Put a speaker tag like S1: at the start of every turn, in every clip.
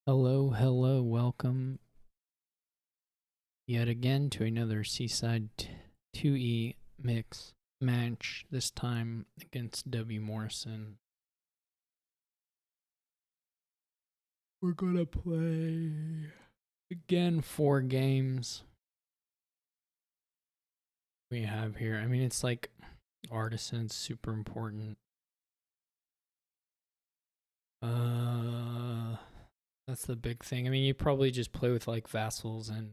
S1: Hello, hello, welcome yet again to another Seaside 2E mix match, this time against wmorrison. We're gonna play again 4 games we have here. I mean, it's like artisans, super important. That's the big thing. I mean, you probably just play with like vassals and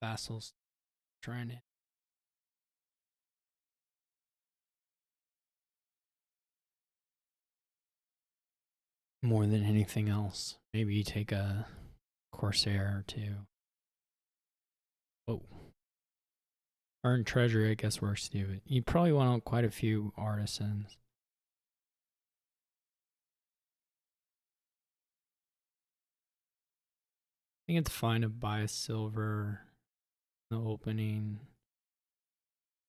S1: vassals trying to more than anything else. Maybe you take a Corsair or two. Oh. Earn treasure, I guess, works too. But you probably want quite a few artisans. I think it's fine to buy a silver in the opening.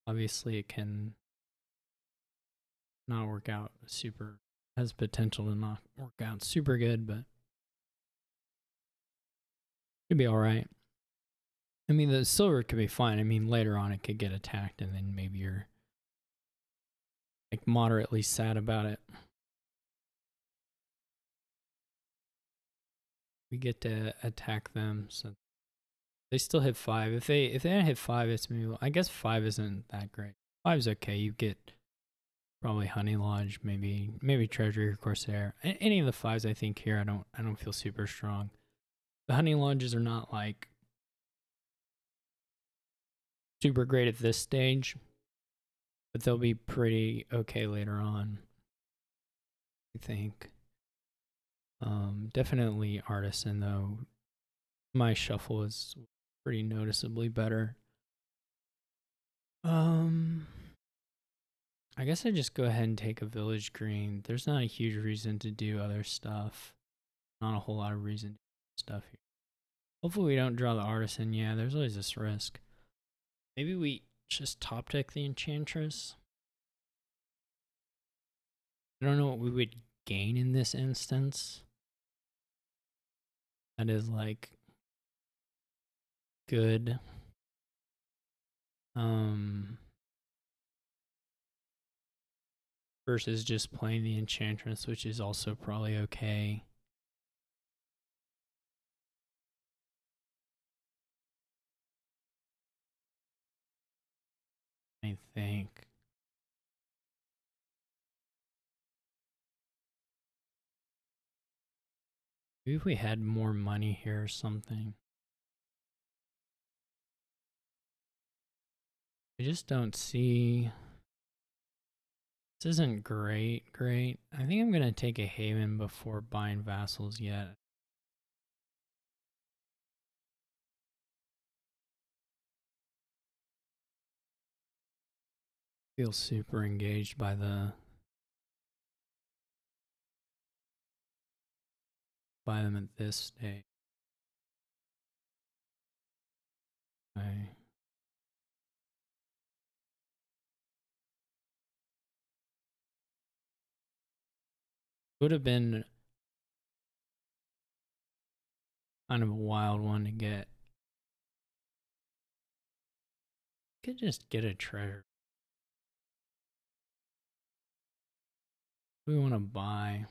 S1: Obviously, it can not work out super, has potential to not work out super good, but it'd be all right. I mean, the silver could be fine. I mean, later on it could get attacked, and then maybe you're like moderately sad about it. We get to attack them, so they still hit 5. If they didn't hit 5, it's maybe, I guess 5 isn't that great. 5's okay. You get probably Honey Lodge, maybe Treasury or Corsair. Any of the 5s I think here I don't feel super strong. The Honey Lodges are not like super great at this stage, but they'll be pretty okay later on, I think. Definitely Artisan though. My shuffle is pretty noticeably better. I guess I just go ahead and take a village green. There's not a huge reason to do other stuff. Not a whole lot of reason to do stuff here. Hopefully we don't draw the artisan. Yeah, there's always this risk. Maybe we just top deck the enchantress. I don't know what we would gain in this instance. That is like good. Versus just playing the enchantress, which is also probably okay. I think. Maybe if we had more money here or something. I just don't see. This isn't great. I think I'm going to take a Haven before buying vassals yet. Feel super engaged by them at this stage. Okay. Would have been kind of a wild one to get. Could just get a treasure. We want to buy.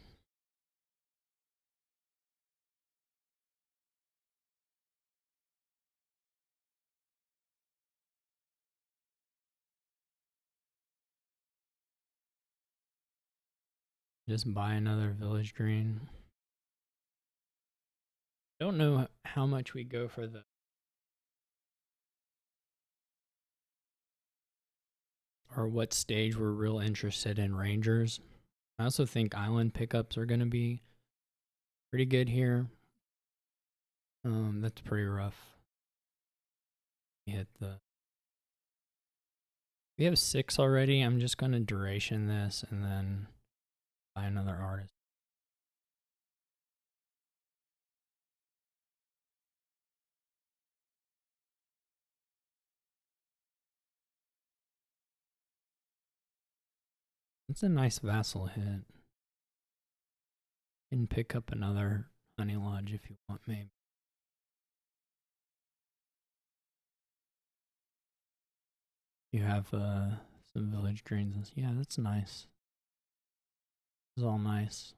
S1: Just buy another village green. Don't know how much we go for the or what stage we're real interested in rangers. I also think island pickups are going to be pretty good here. That's pretty rough. We hit the. We have 6 already. I'm just going to duration this and then buy another artist. It's a nice vassal hit. And pick up another honey lodge if you want, maybe. You have some village greens. Yeah, that's nice. It's all nice.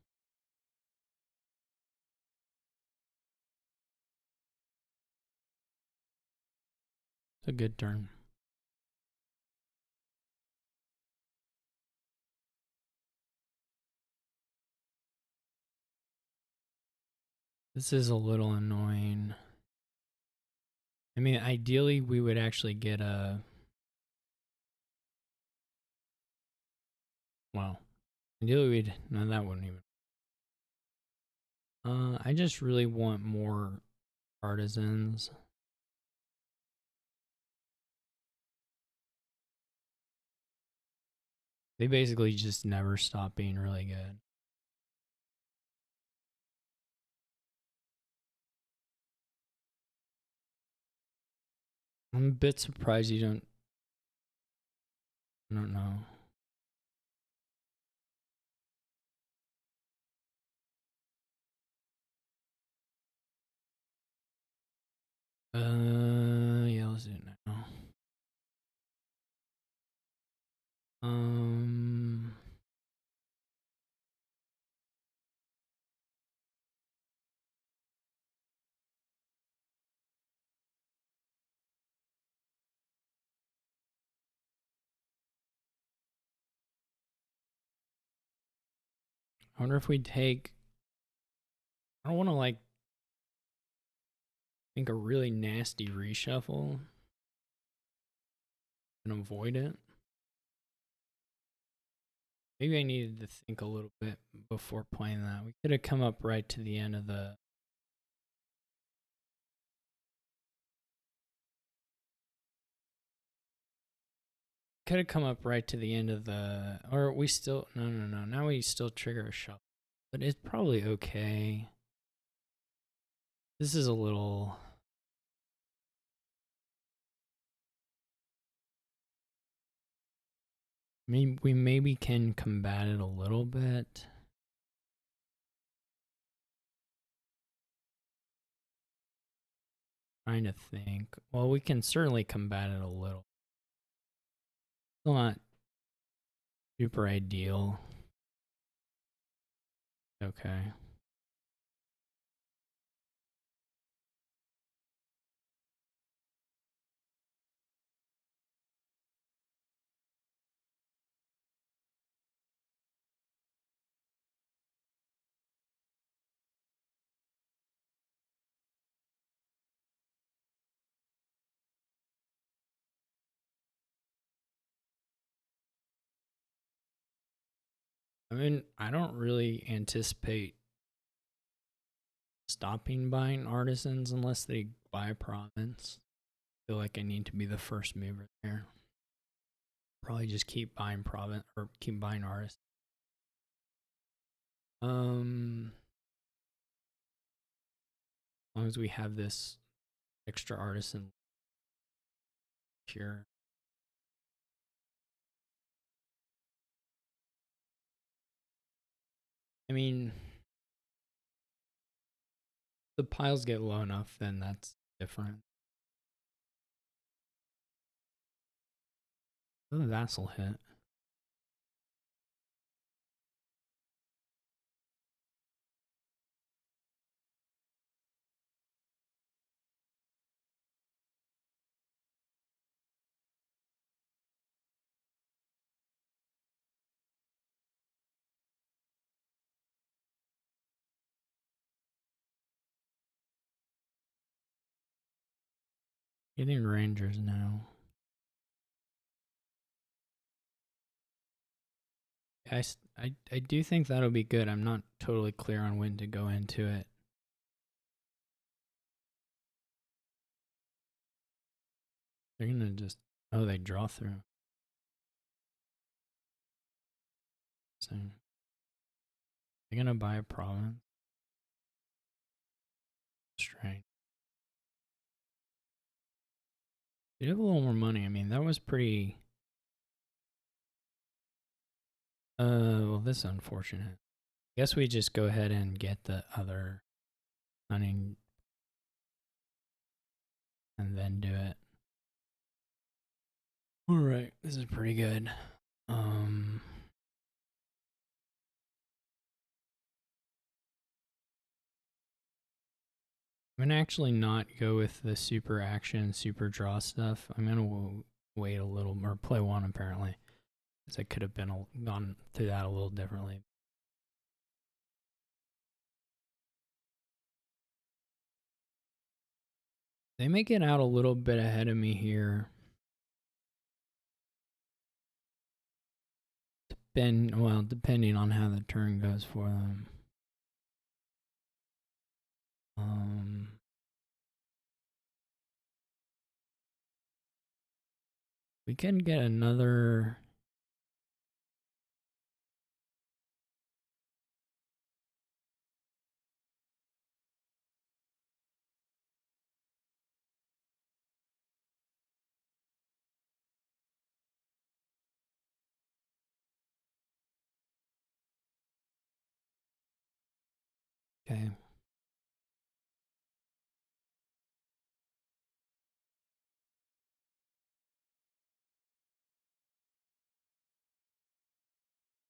S1: It's a good turn. This is a little annoying. I mean, ideally, we would actually get a. Well, ideally, we'd. No, that wouldn't even. I just really want more artisans. They basically just never stop being really good. I'm a bit surprised you don't. I don't know. Yeah, let's do it now. Um, I wonder if we take. I don't want to like think a really nasty reshuffle and avoid it. Maybe I needed to think a little bit before playing that. We could have come up right to the end of the. Could have come up right to the end of the. Or we still. No, no, no. Now we still trigger a shuffle. But it's probably okay. This is a little. Maybe we maybe can combat it a little bit. Trying to think. Well, we can certainly combat it a little. Still not super ideal. Okay. I mean, I don't really anticipate stopping buying artisans unless they buy a province. I feel like I need to be the first mover there. Probably just keep buying province or keep buying artists. As long as we have this extra artisan here. I mean, the piles get low enough, then that's different. Oh, the vassal hit. Getting rangers now. I do think that'll be good. I'm not totally clear on when to go into it. They're gonna just they draw through. So they're gonna buy a province. Strange. They have a little more money. I mean, that was pretty. Well, this is unfortunate. Guess we just go ahead and get the other hunting and then do it. All right, this is pretty good. I'm gonna actually not go with the super action, super draw stuff. I'm gonna wait a little, or play one apparently, because I could have gone through that a little differently. They may get out a little bit ahead of me here. Depending on how the turn goes for them. We can get another. Okay.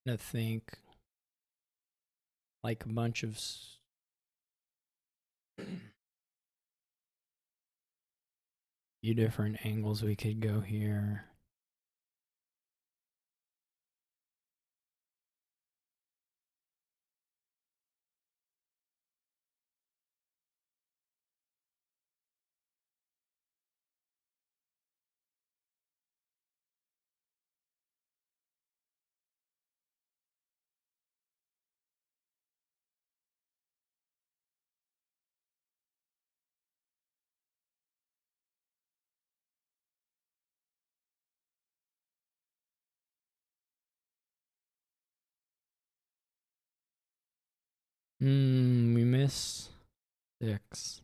S1: I think like a bunch of few different angles we could go here. We miss 6,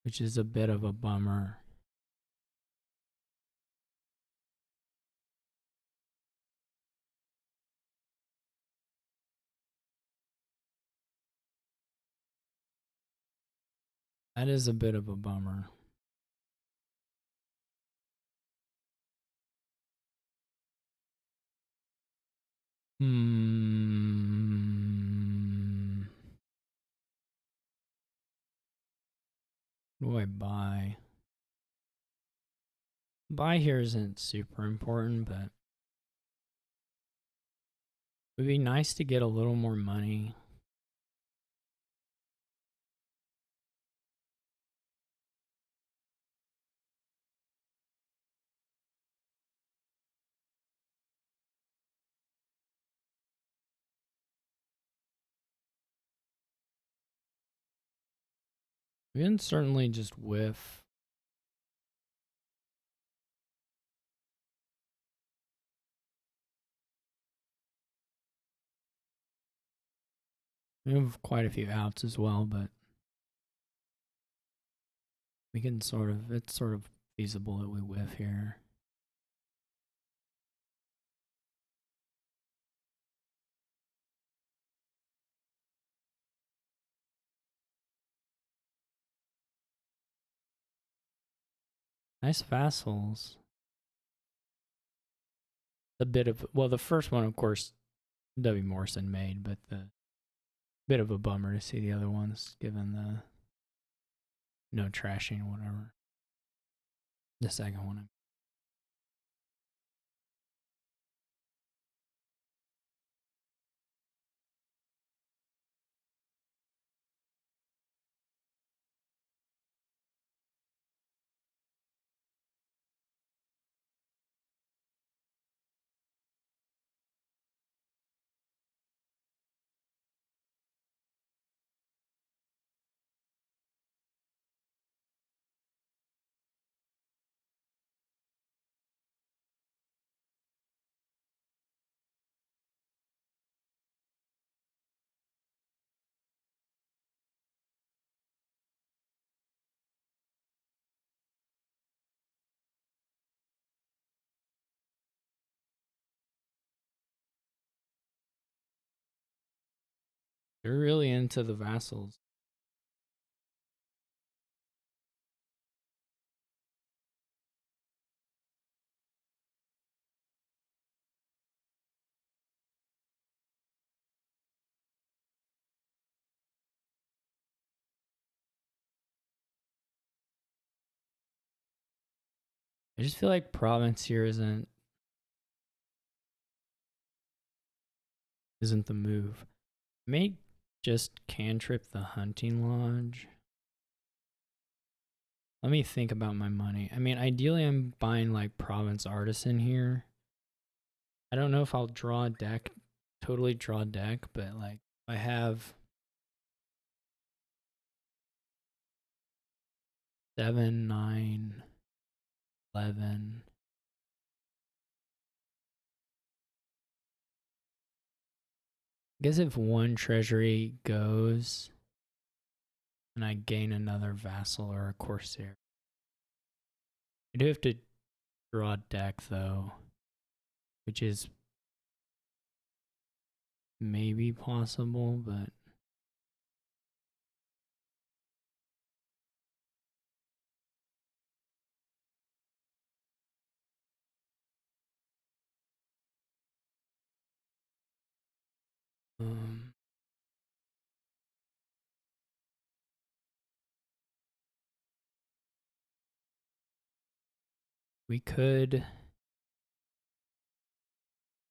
S1: which is a bit of a bummer. That is a bit of a bummer. What do I buy? Buy here isn't super important, but it would be nice to get a little more money. We can certainly just whiff. We have quite a few outs as well, but we can it's sort of feasible that we whiff here. Nice vassals. A bit of, well, the first one, of course, wmorrison made, but the bit of a bummer to see the other ones, given the no trashing, whatever. The second one. They're really into the vassals. I just feel like province here isn't the move. May just cantrip the hunting lodge. Let me think about my money. I mean, ideally I'm buying like province artisan here. I don't know if I'll draw a deck, totally draw a deck, but like I have 7, 9, 11. I guess if one treasury goes and I gain another vassal or a corsair. I do have to draw a deck though, which is maybe possible, but um, we could.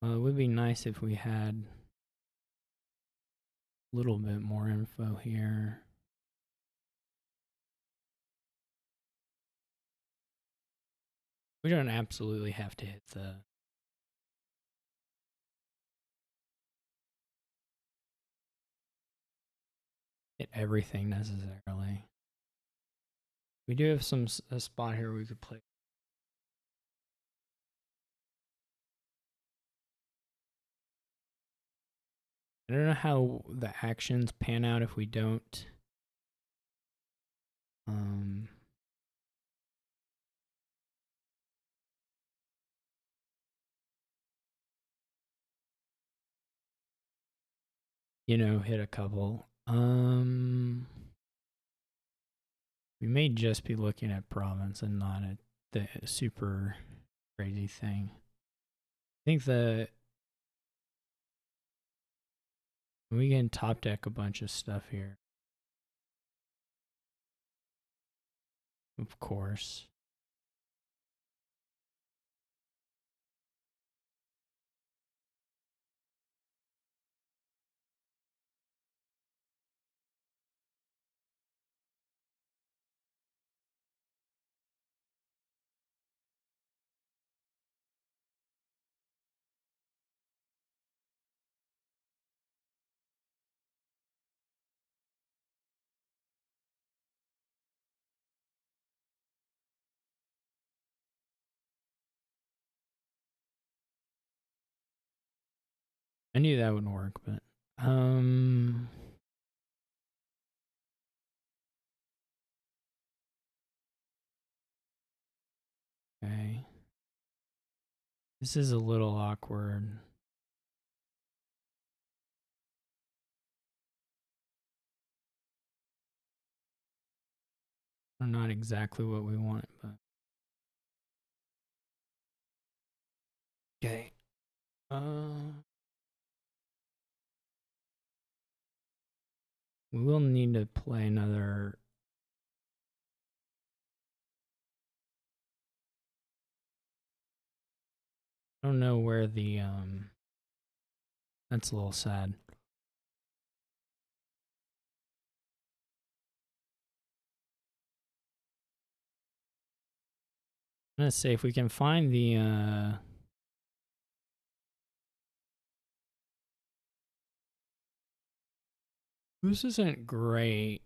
S1: It would be nice if we had a little bit more info here. We don't absolutely have to hit everything necessarily. We do have a spot here we could play. I don't know how the actions pan out if we don't. Hit a couple. We may just be looking at province and not at the super crazy thing. I think we can top deck a bunch of stuff here. Of course. I knew that would work, but okay. This is a little awkward. Not exactly what we want, but okay. We will need to play another. I don't know where the That's a little sad. I'm gonna say if we can find the this isn't great.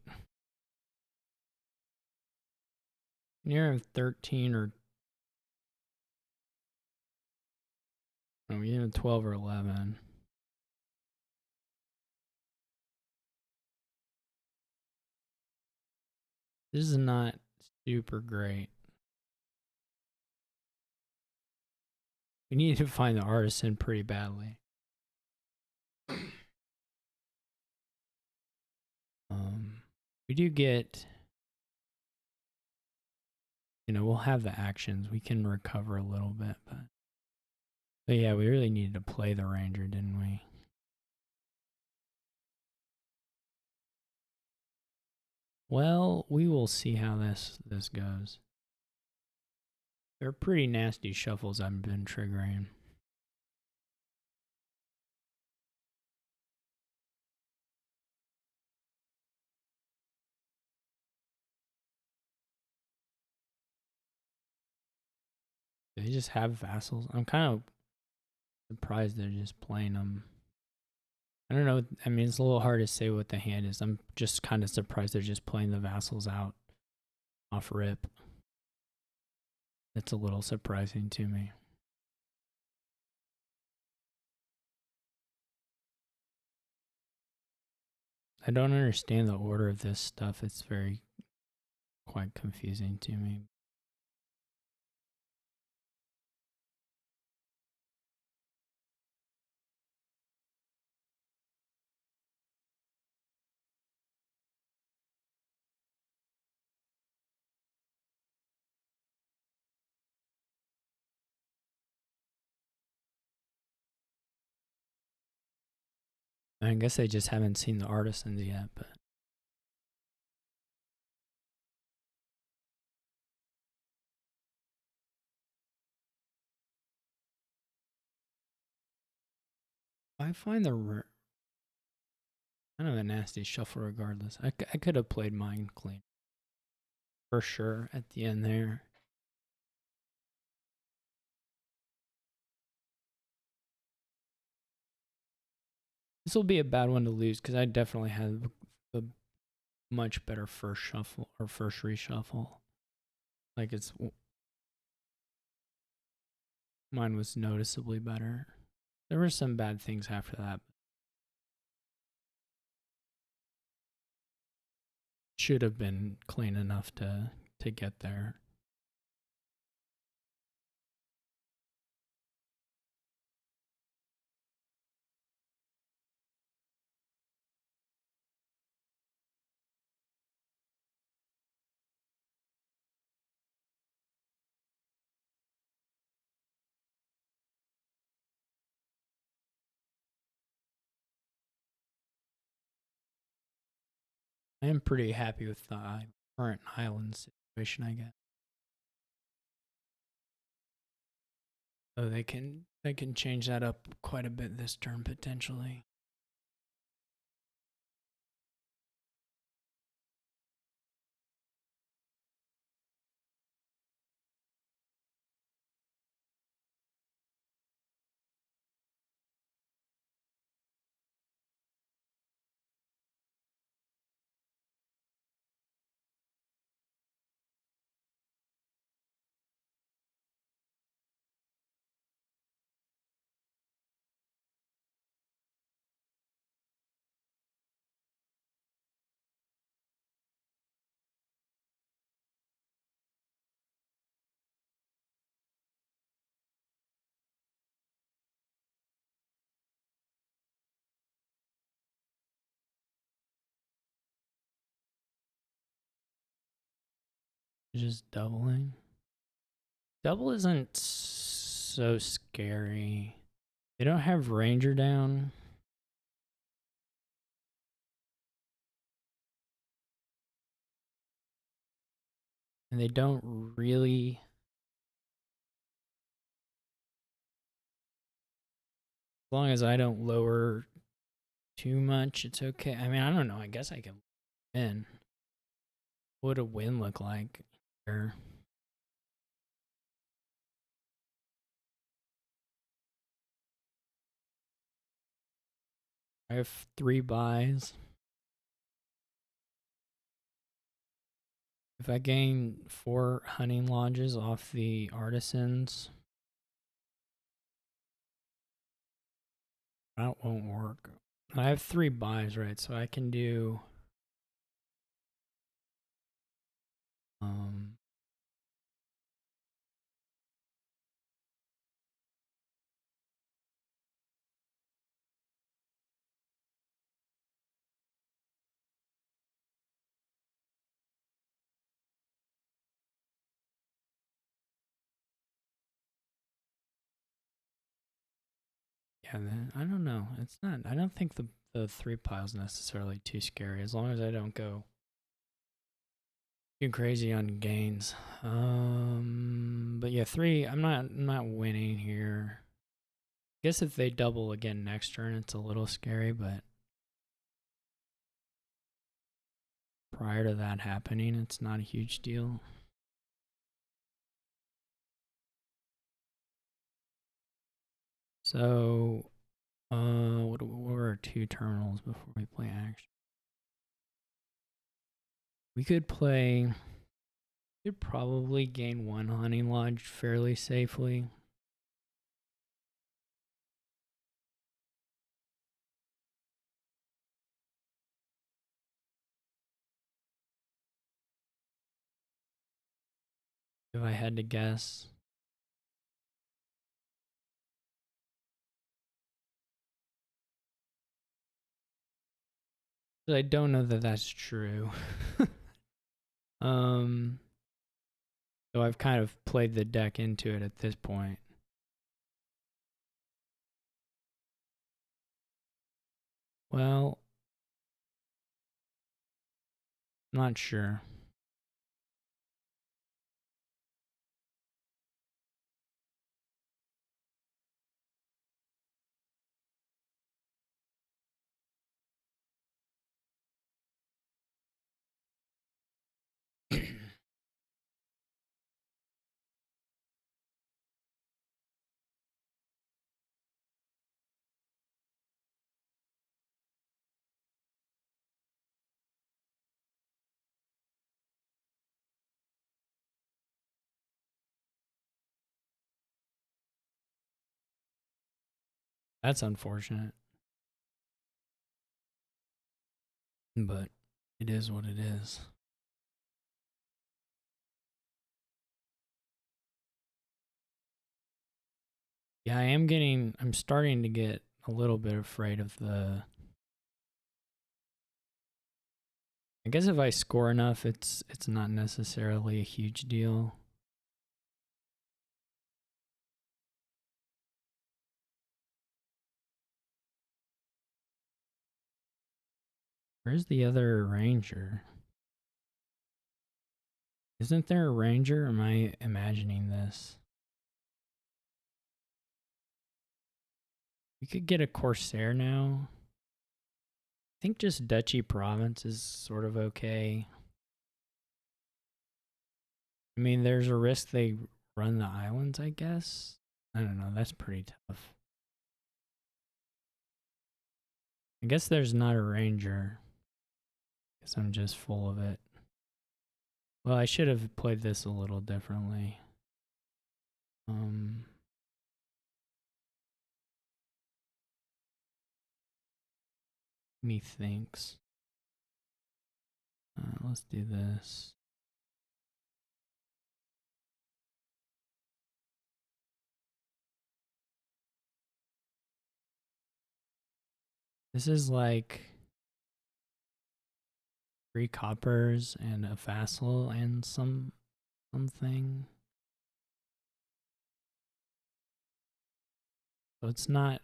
S1: Near 13 or no, we have 12 or 11. This is not super great. We need to find the artisan pretty badly. We do get, we'll have the actions. We can recover a little bit, but yeah, we really needed to play the ranger, didn't we? Well, we will see how this goes. They're pretty nasty shuffles I've been triggering. They just have vassals. I'm kind of surprised they're just playing them. I don't know. I mean, it's a little hard to say what the hand is. I'm just kind of surprised they're just playing the vassals out off rip. It's a little surprising to me. I don't understand the order of this stuff. It's quite confusing to me. I guess I just haven't seen the artisans yet, but I find the kind of a nasty shuffle regardless. I could have played mine clean for sure at the end there. This will be a bad one to lose because I definitely had a much better first shuffle or first reshuffle. Like mine was noticeably better. There were some bad things after that. Should have been clean enough to get there. I am pretty happy with the current island situation, I guess. So they can change that up quite a bit this turn potentially. Just doubling. Double isn't so scary. They don't have Ranger down. And they don't really. As long as I don't lower too much, it's okay. I mean, I don't know. I guess I can win. What would a win look like here? I have 3 buys. If I gain 4 hunting lodges off the artisans, that won't work. I have 3 buys, right? So I can do um then I don't know. It's not. I don't think the 3 pile's necessarily too scary as long as I don't go too crazy on gains. But yeah, 3. I'm not winning here. I guess if they double again next turn, it's a little scary, but prior to that happening, it's not a huge deal. So, what were our 2 terminals before we play action? We could play. Could probably gain 1 hunting lodge fairly safely. If I had to guess. But I don't know that that's true. So I've kind of played the deck into it at this point. Well, not sure. That's unfortunate. But it is what it is. Yeah, I'm starting to get a little bit afraid of the. I guess if I score enough, it's not necessarily a huge deal. Where's the other ranger? Isn't there a ranger? Or am I imagining this? We could get a corsair now. I think just Duchy Province is sort of okay. I mean, there's a risk they run the islands, I guess. I don't know. That's pretty tough. I guess there's not a ranger. Because I'm just full of it. Well, I should have played this a little differently. Methinks. Let's do this. This is like 3 coppers and a vassal and something. So it's not.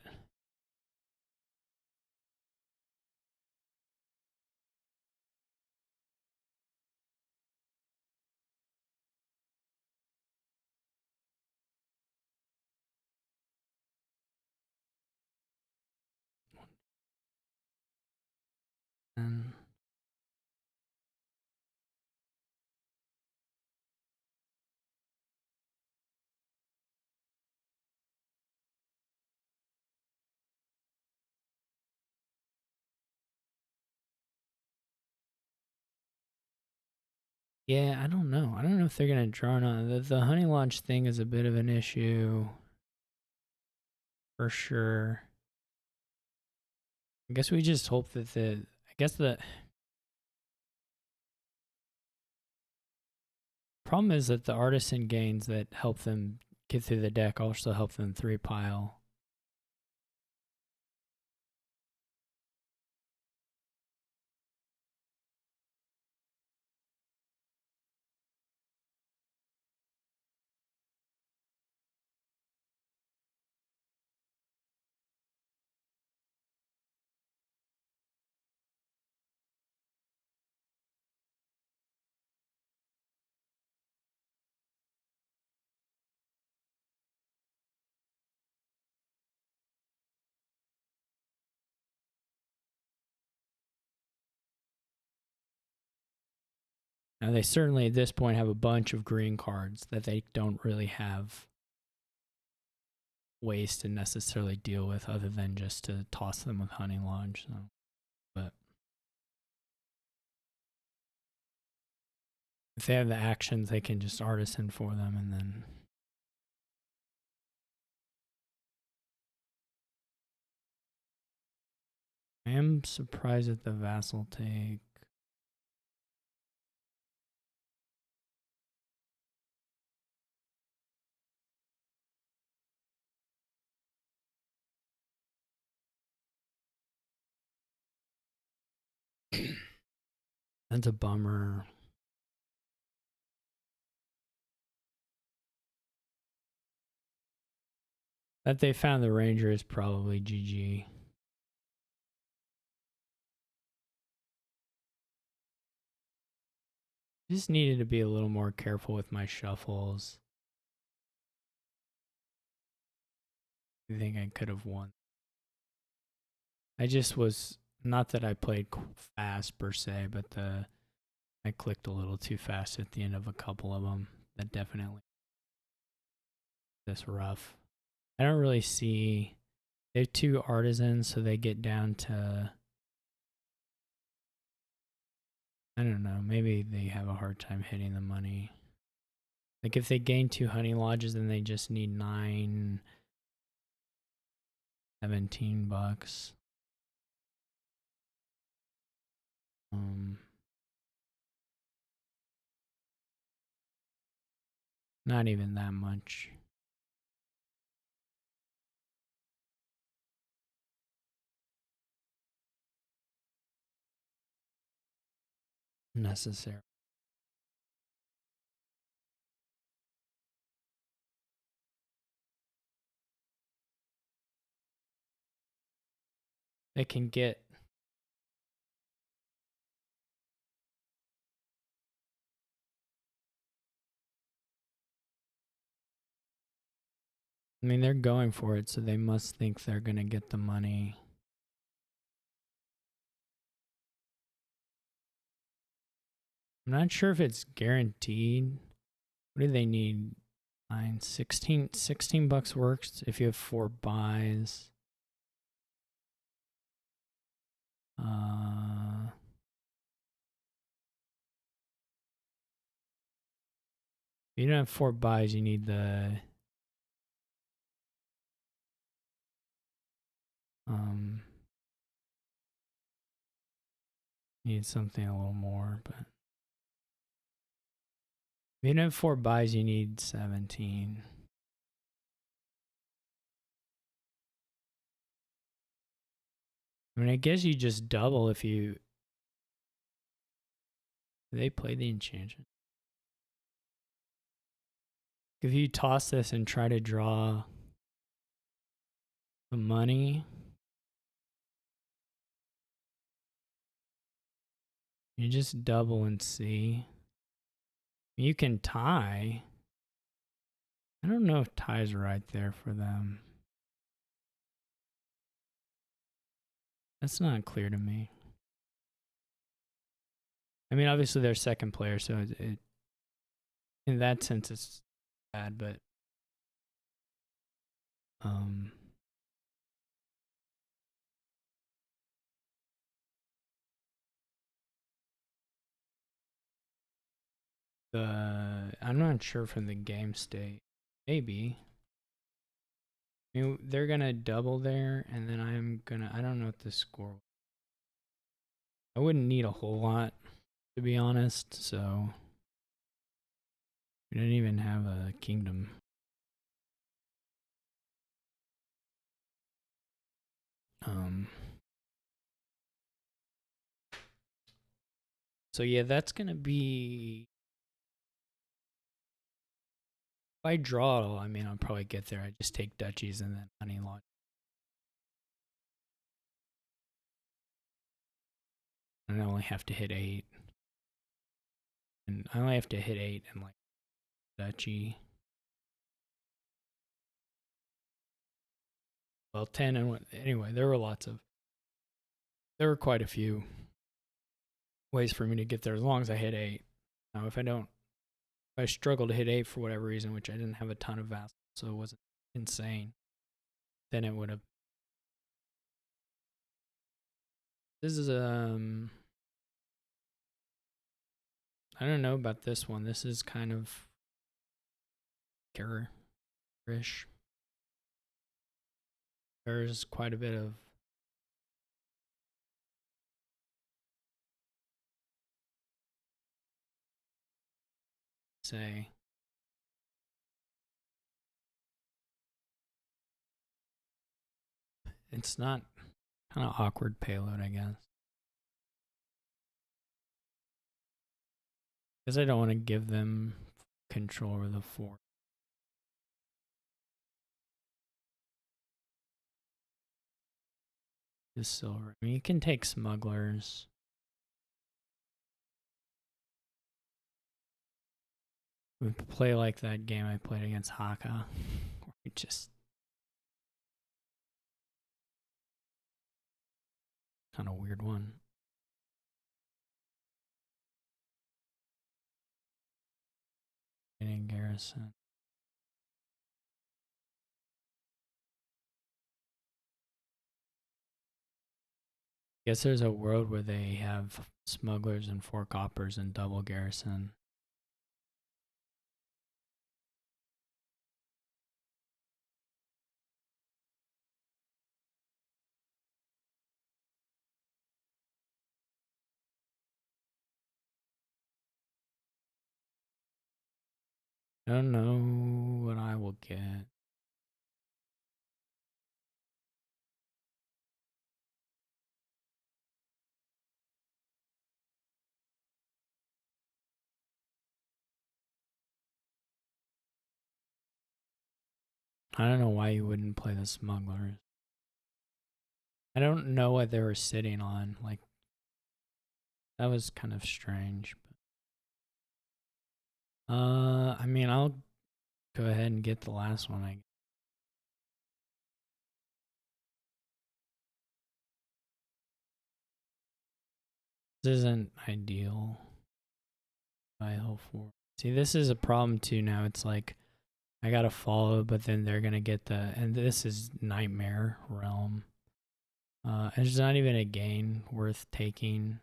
S1: And yeah, I don't know. I don't know if they're gonna draw or not. The honey launch thing is a bit of an issue for sure. I guess we just hope that I guess the problem is that the artisan gains that help them get through the deck also help them 3 pile. Now they certainly at this point have a bunch of green cards that they don't really have ways to necessarily deal with other than just to toss them with Honey Lodge. So, but if they have the actions, they can just artisan for them and then. I am surprised at the vassal take. That's a bummer. That they found the Ranger is probably GG. Just needed to be a little more careful with my shuffles. I think I could have won. I just was, not that I played fast per se, but I clicked a little too fast at the end of a couple of them. That definitely this rough. I don't really see. They have 2 artisans, so they get down to, I don't know, maybe they have a hard time hitting the money. Like if they gain 2 honey lodges, then they just need 9, 17 bucks. Not even that much. Necessary. They can get. I mean, they're going for it, so they must think they're going to get the money. I'm not sure if it's guaranteed. What do they need? 16 bucks works if you have 4 buys. If you don't have 4 buys, you need the need something a little more, but if you don't have 4 buys, you need 17. I mean, I guess you just double if you. Do they play the enchantment? If you toss this and try to draw the money, you just double and see. You can tie. I don't know if tie's right there for them. That's not clear to me. I mean, obviously they're second player, so it in that sense it's bad, but I'm not sure from the game state. Maybe. I mean, they're gonna double there, and then I don't know what the score. I wouldn't need a whole lot, to be honest. So we didn't even have a kingdom. So yeah, that's gonna be. If I draw it all, I mean, I'll probably get there. I just take duchies and then honey lodge. And I only have to hit 8. And I only have to hit 8 and like duchy. Well, 10 and what? Anyway, there were quite a few ways for me to get there as long as I hit 8. Now, if I struggle to hit 8 for whatever reason, which I didn't have a ton of vassals, so it wasn't insane, then it would have. This is I don't know about this one. This is kind of garish. There's quite a bit of say. It's not kind of awkward payload, I guess. Because I don't want to give them control over the fort. The silver. I mean, you can take smugglers. We play like that game I played against Haka, where we just kind of weird one. In garrison. Guess there's a world where they have smugglers and 4 coppers and double garrison. I don't know what I will get. I don't know why you wouldn't play the smugglers. I don't know what they were sitting on. Like, that was kind of strange. But, I mean, I'll go ahead and get the last one. This isn't ideal. By Hill 4. See, this is a problem too now. It's like, I gotta follow, but then they're gonna get and this is Nightmare Realm. It's not even a gain worth taking.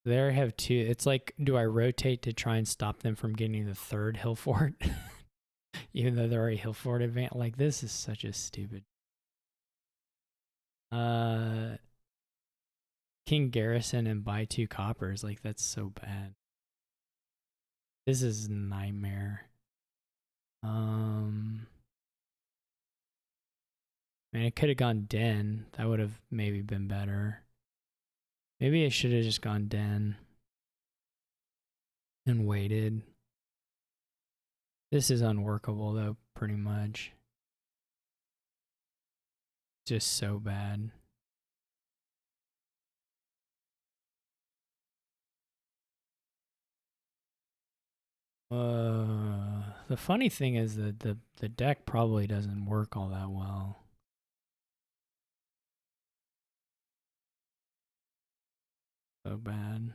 S1: There have 2. It's like, do I rotate to try and stop them from getting the 3rd hill fort? Even though they're already hill fort advanced. Like, this is such a stupid. King Garrison and buy 2 coppers. Like, that's so bad. This is nightmare. I mean, it could have gone Den. That would have maybe been better. Maybe I should have just gone Den and waited. This is unworkable, though, pretty much. Just so bad. The funny thing is that the deck probably doesn't work all that well. So bad.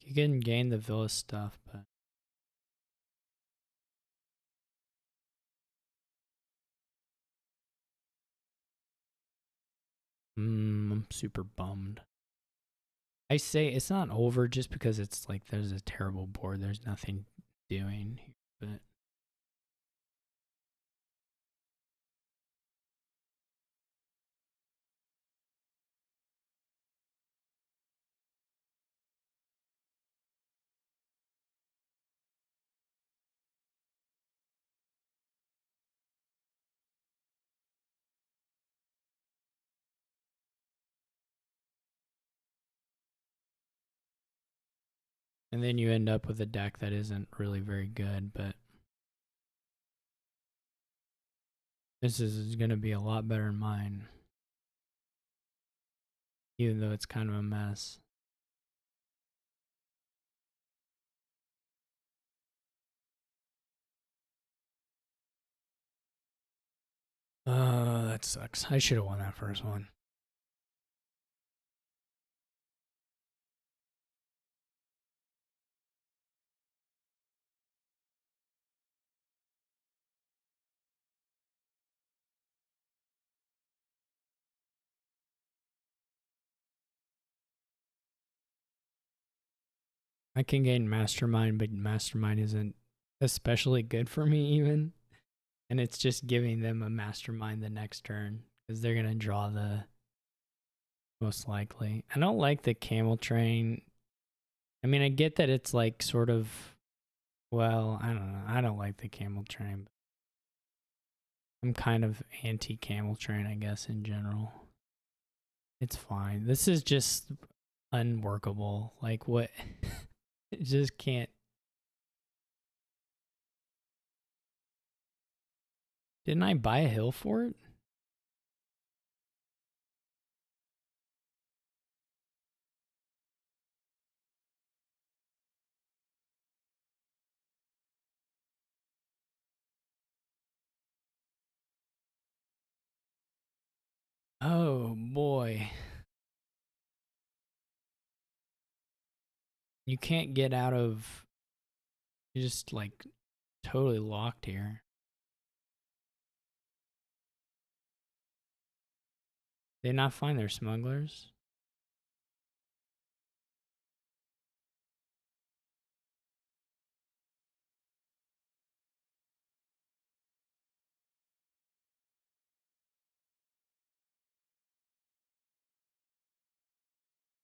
S1: You can gain the Villa stuff, but I'm super bummed. I say it's not over just because it's like there's a terrible board. There's nothing doing here, but and then you end up with a deck that isn't really very good, but this is going to be a lot better than mine. Even though it's kind of a mess. That sucks. I should have won that first one. I can gain mastermind, but mastermind isn't especially good for me even. And it's just giving them a mastermind the next turn because they're gonna draw the most likely. I don't like the camel train. I mean, I get that it's like sort of, well, I don't know. I don't like the camel train. I'm kind of anti camel train, I guess, in general. It's fine. This is just unworkable. Like, what? It just can't. Didn't I buy a hill for it? Oh boy. You can't get out of. You're just like totally locked here. They not find their smugglers?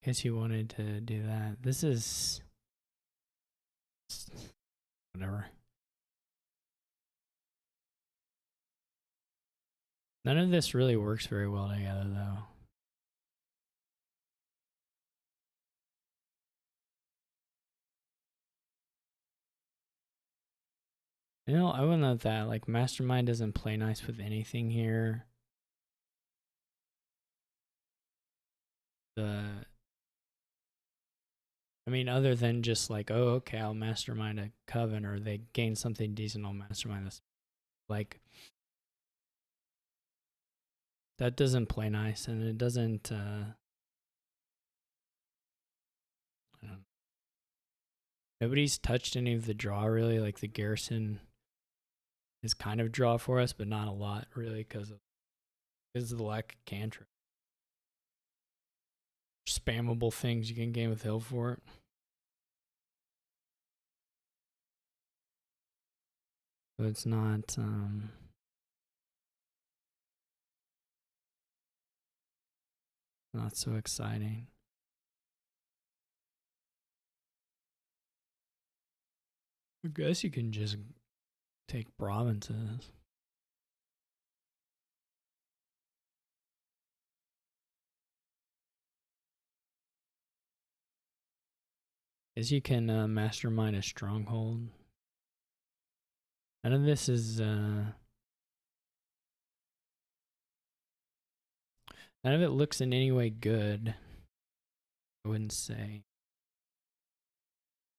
S1: Guess you wanted to do that. This is whatever. None of this really works very well together, though. You know, I wouldn't know that. Like, Mastermind doesn't play nice with anything here. I mean, other than just like, oh, okay, I'll mastermind a coven, or they gain something decent, I'll mastermind this. Like, that doesn't play nice, and it doesn't. I don't, nobody's touched any of the draw really. Like the garrison is kind of draw for us, but not a lot really because of the lack of cantrip. Spammable things you can gain with hill for it. So it's not so exciting. I guess you can just take provinces. Guess you can mastermind a stronghold. None of this is none of it looks in any way good. I wouldn't say.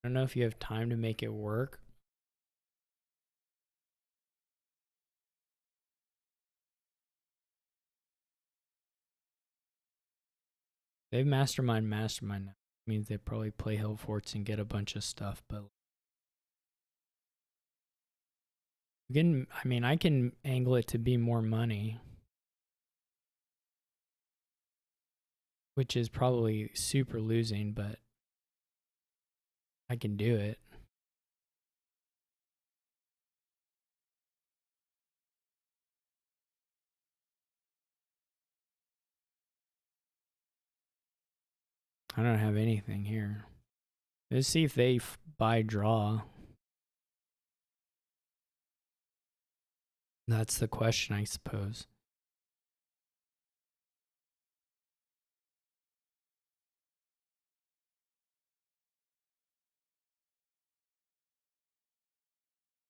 S1: I don't know if you have time to make it work. They've mastermind now. It means they probably play hill forts and get a bunch of stuff, but again, I mean, I can angle it to be more money, which is probably super losing, but I can do it. I don't have anything here. Let's see if they buy draw. That's the question, I suppose.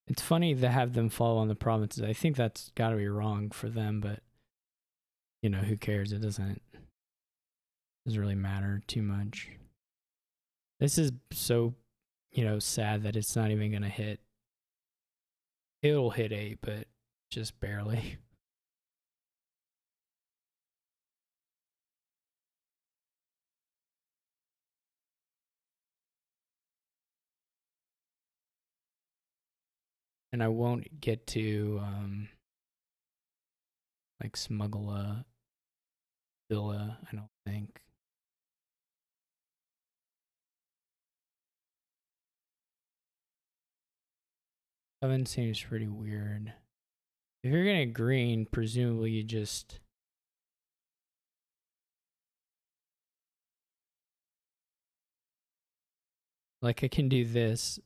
S1: It's funny to have them fall on the provinces. I think that's got to be wrong for them, but you know, who cares? It doesn't really matter too much. This is so, you know, sad that it's not even going to hit. It'll hit 8, but just barely. And I won't get to like smuggle a villa, I don't think. Seven seems pretty weird. If you're gonna green, presumably you just like I can do this.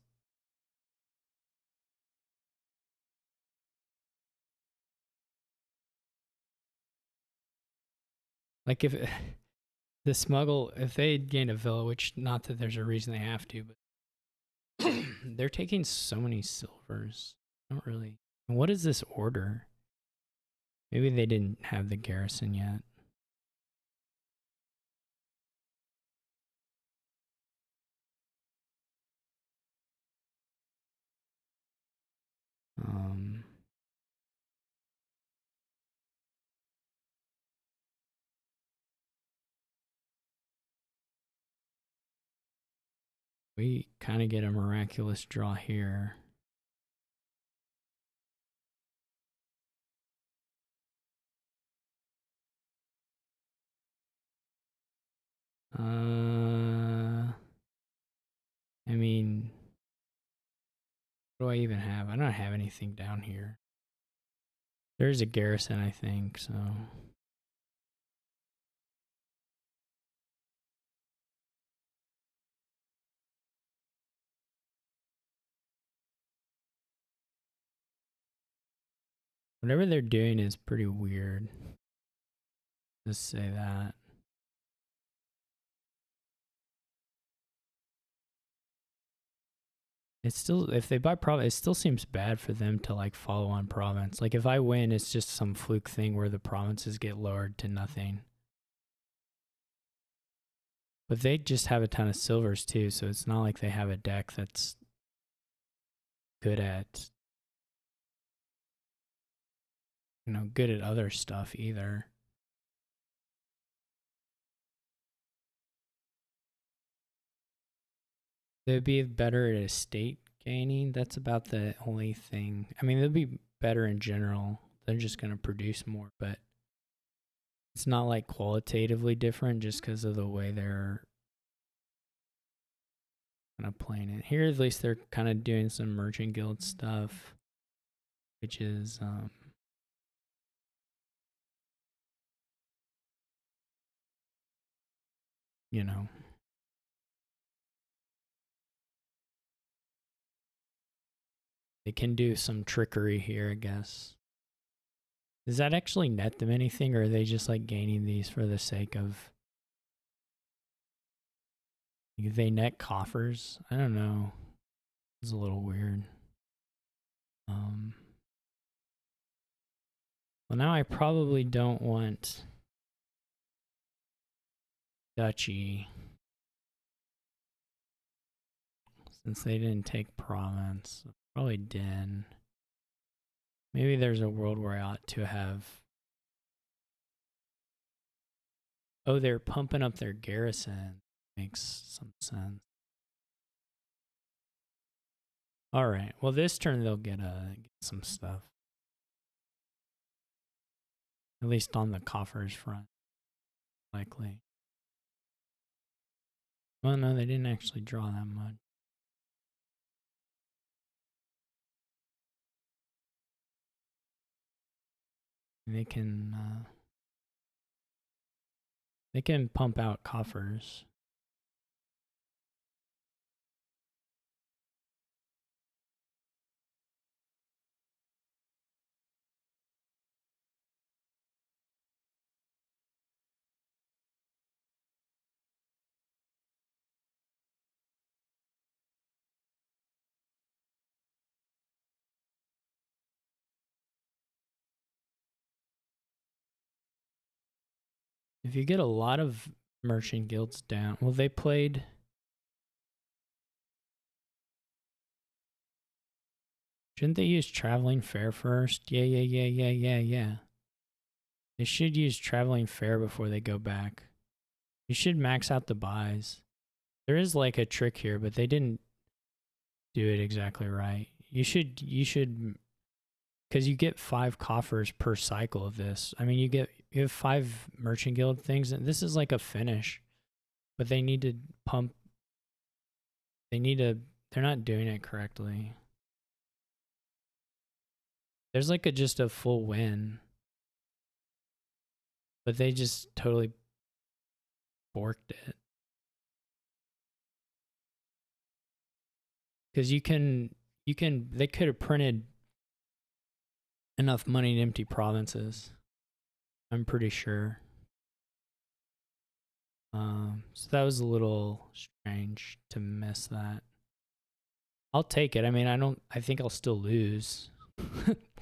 S1: Like if the smuggle, if they gain a villa, which not that there's a reason they have to, but they're taking so many silvers. I don't really. What is this order? Maybe they didn't have the garrison yet. Um, we kind of get a miraculous draw here. I mean, what do I even have? I don't have anything down here. There's a garrison, I think, so. Whatever they're doing is pretty weird. Just say that. It's still, if they buy province, it still seems bad for them to like follow on province. Like if I win, it's just some fluke thing where the provinces get lowered to nothing. But they just have a ton of silvers too, so it's not like they have a deck that's good at, good at other stuff either. They'd be better at estate gaining. That's about the only thing. I mean, they'll be better in general. They're just going to produce more, but it's not like qualitatively different just because of the way they're kind of playing it. Here, at least they're kind of doing some merchant guild stuff, which is, they can do some trickery here, I guess. Does that actually net them anything, or are they just like gaining these for the sake of? They net coffers? I don't know. It's a little weird. Well, now I probably don't want duchy since they didn't take province. Probably Den. Maybe there's a world where I ought to have. Oh, they're pumping up their garrison. Makes some sense. All right. Well, this turn they'll get some stuff. At least on the coffers front, likely. Well, no, they didn't actually draw that much. They can pump out coffers. If you get a lot of merchant guilds down, well, they played. Shouldn't they use traveling fair first? Yeah. They should use traveling fair before they go back. You should max out the buys. There is like a trick here, but they didn't do it exactly right. you should, because you get 5 coffers per cycle of this. I mean, you have 5 merchant guild things, and this is like a finish, but they need to pump. They need to. They're not doing it correctly. There's like just a full win, but they just totally borked it. Because they could have printed enough money to empty provinces. I'm pretty sure. So that was a little strange to miss that. I'll take it. I mean, I think I'll still lose.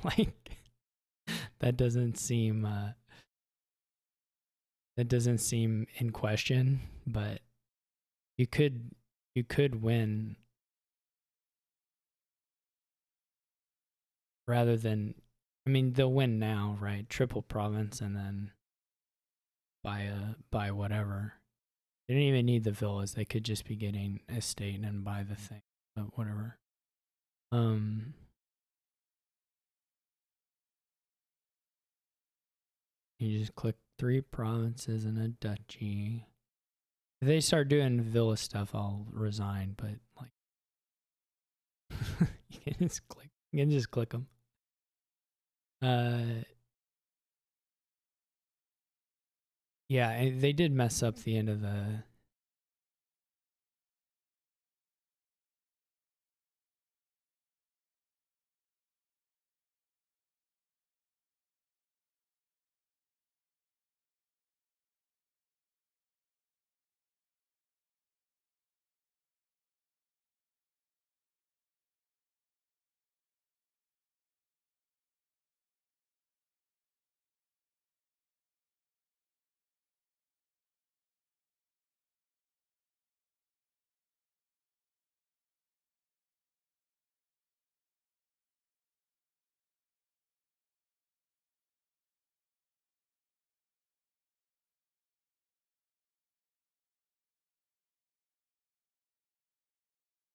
S1: Like, that doesn't seem in question, but you could win rather than, I mean, they'll win now, right? Triple province and then buy whatever. They didn't even need the villas. They could just be getting estate and buy the thing, but whatever. You just click 3 provinces and a duchy. If they start doing villa stuff, I'll resign. But like, you can just click them. Yeah, they did mess up the end of the.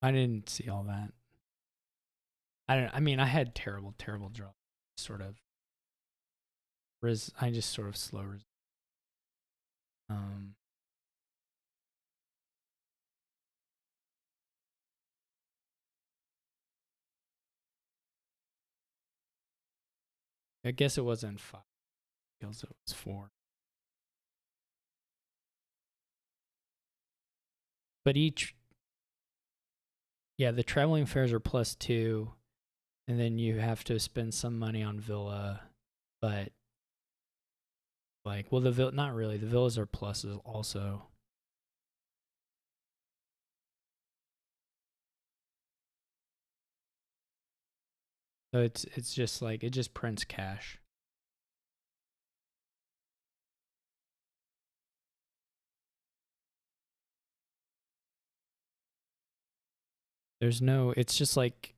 S1: I didn't see all that. I mean, I had terrible draw. Sort of. I just sort of slow. I guess it wasn't 5 kills. It was 4. But the traveling fares are +2, and then you have to spend some money on villa, but like, well, not really. The villas are pluses also. So it's just like, it just prints cash. There's no, it's just like,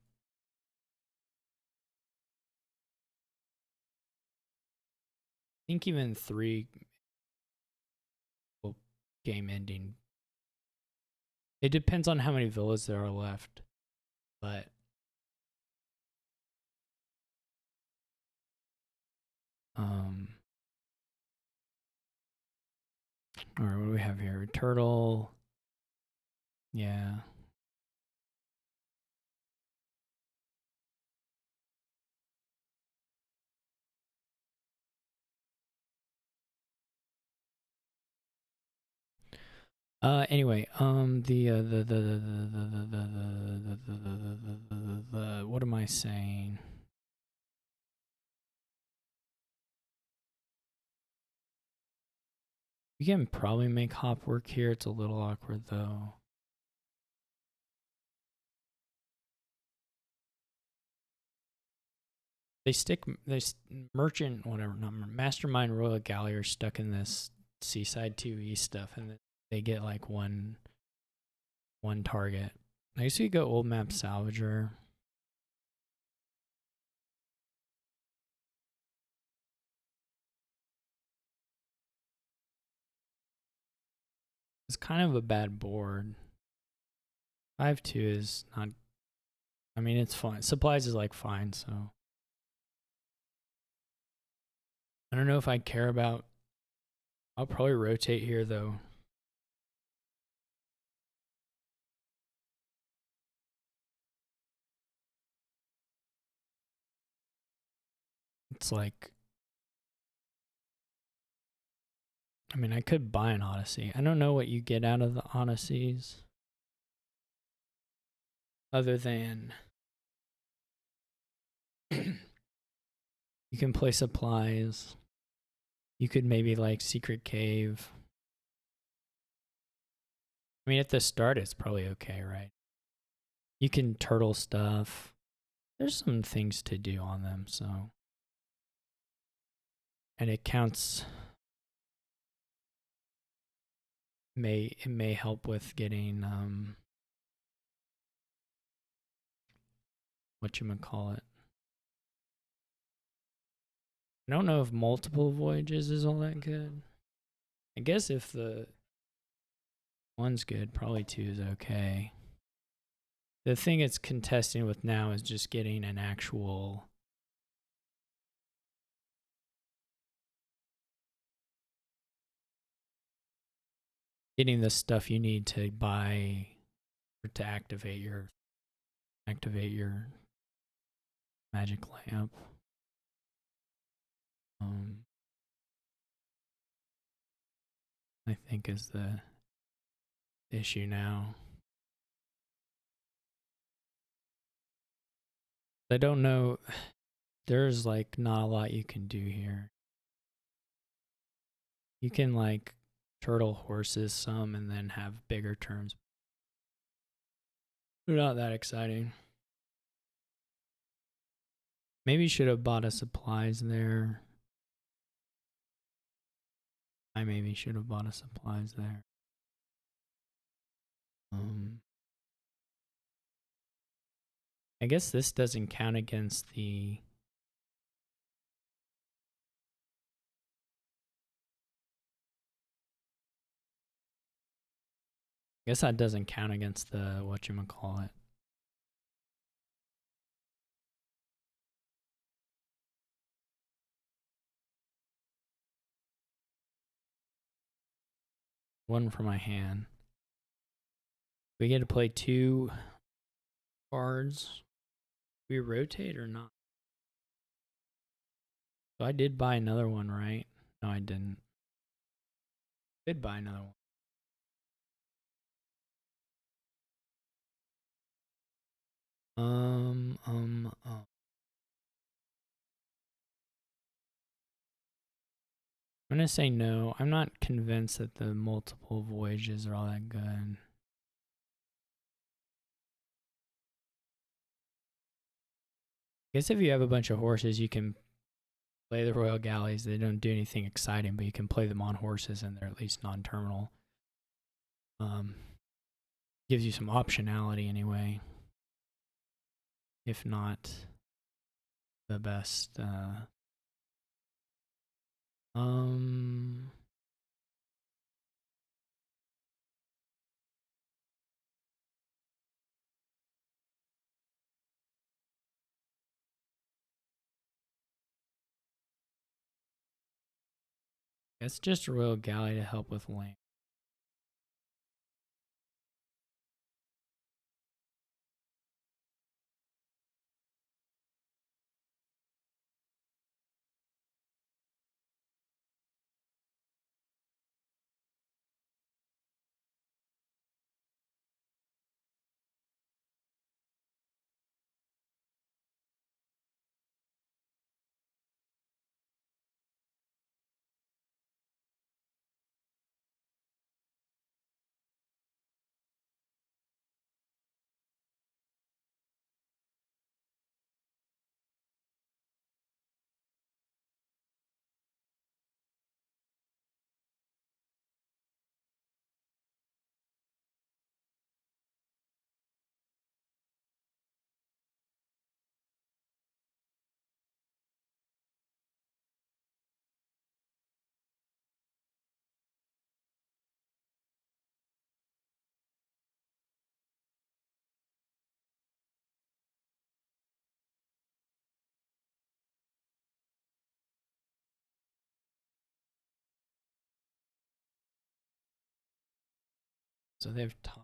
S1: I think even 3 game ending. It depends on how many villas there are left, but all right, what do we have here? Turtle. Yeah. Anyway, what am I saying? You can probably make hop work here. It's a little awkward though. Merchant, whatever, not Mastermind Royal Galley are stuck in this Seaside 2E stuff, and they get like one target. I guess you go old map salvager. It's kind of a bad board. 5-2 is not I mean, it's fine. Supplies is like fine, so I don't know if I care about. I'll probably rotate here though. It's like, I mean, I could buy an Odyssey. I don't know what you get out of the Odysseys other than you can play supplies. You could maybe like Secret Cave. I mean, at the start, it's probably okay, right? You can turtle stuff. There's some things to do on them, so. And it counts. It may help with getting whatchamacallit. I don't know if multiple voyages is all that good. I guess if the one's good, probably two is okay. The thing it's contesting with now is just getting an actual getting the stuff you need to buy or to activate your magic lamp. I think is the issue now. I don't know. There's like not a lot you can do here. You can like turtle horses some and then have bigger turns. Not that exciting. Maybe you should have bought a supplies there. I maybe should have bought a supplies there. I guess this doesn't count against the. I guess that doesn't count against the whatchamacallit. One for my hand. We get to play 2 cards. We rotate or not? So I did buy another one, right? No, I didn't. Did buy another one. I'm gonna say no. I'm not convinced that the multiple voyages are all that good. I guess if you have a bunch of horses, you can play the Royal Galleys. They don't do anything exciting, but you can play them on horses and they're at least non-terminal. Gives you some optionality anyway. If not the best. It's just a Royal Galley to help with land. So they have top.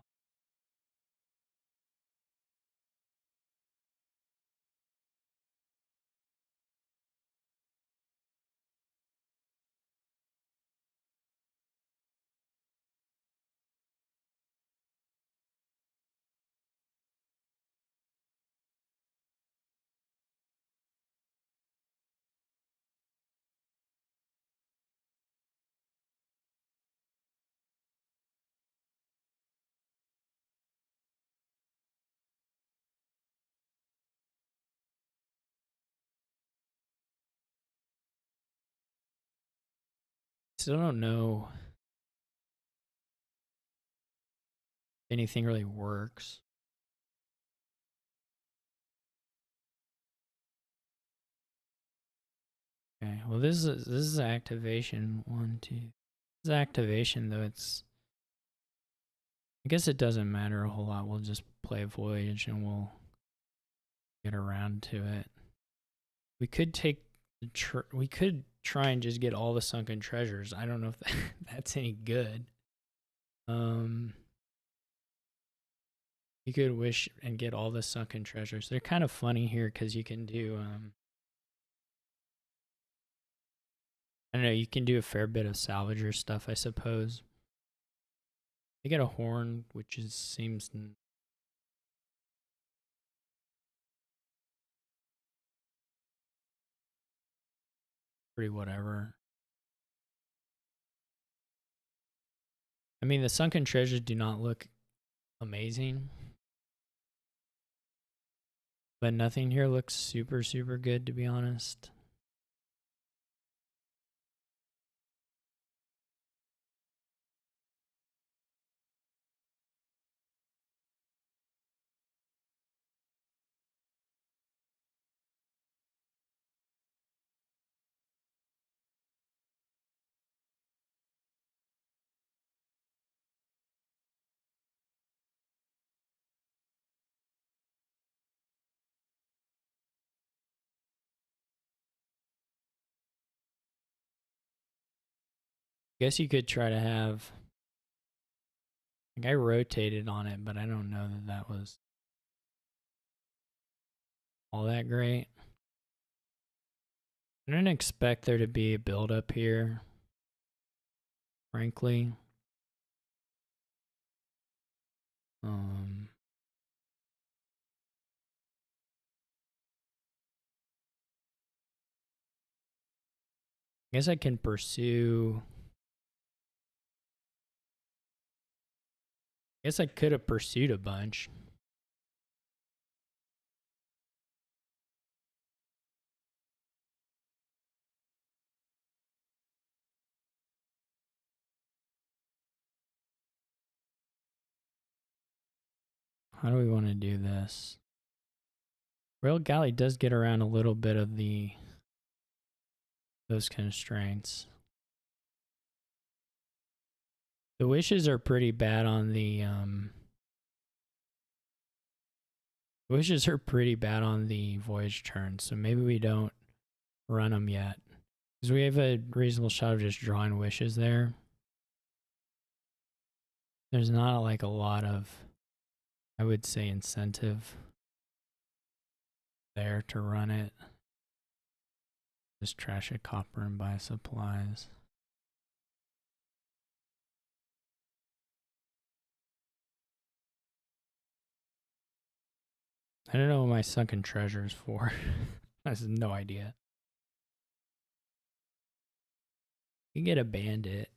S1: Still don't know if anything really works. Okay, well this is activation 1, 2. This is activation though. I guess it doesn't matter a whole lot. We'll just play Voyage and we'll get around to it. We could we could try and just get all the sunken treasures. I don't know if that's any good. You could wish and get all the sunken treasures. They're kind of funny here because you can do I don't know, you can do a fair bit of salvager stuff, I suppose. They get a horn, which seems pretty whatever. I mean, the sunken treasures do not look amazing, but nothing here looks super, super good, to be honest. Guess you could try to have. Like I rotated on it, but I don't know that that was all that great. I didn't expect there to be a build up here, frankly. I guess I can pursue. I guess I could have pursued a bunch. How do we want to do this? Rail Galley does get around a little bit of those constraints. The wishes are pretty bad on the wishes are pretty bad on the voyage turn, so maybe we don't run them yet. Because we have a reasonable shot of just drawing wishes there. There's not like a lot of, I would say, incentive there to run it. Just trash a copper and buy supplies. I don't know what my sunken treasure is for. I have no idea. You can get a bandit.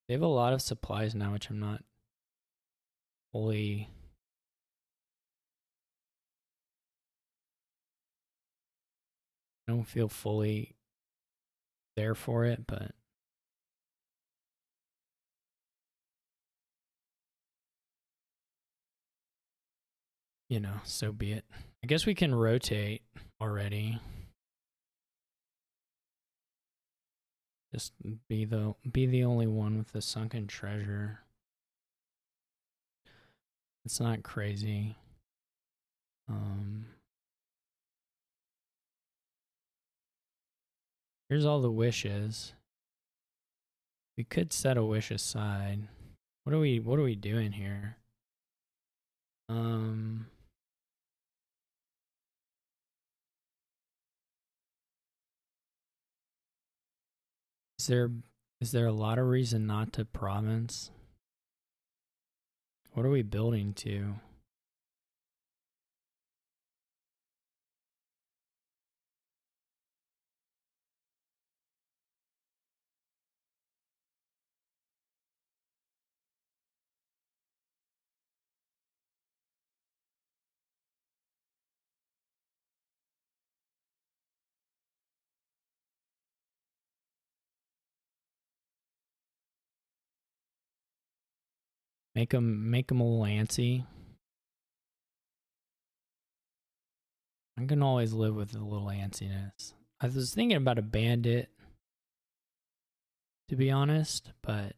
S1: They have a lot of supplies now, which I'm not fully. I don't feel fully there for it, but you know, so be it. I guess we can rotate already. Just be the only one with the sunken treasure. It's not crazy. Here's all the wishes. We could set a wish aside. What are we doing here? Is there a lot of reason not to province? What are we building to? Make them a little antsy. I can always live with a little antsiness. I was thinking about a bandit, to be honest, but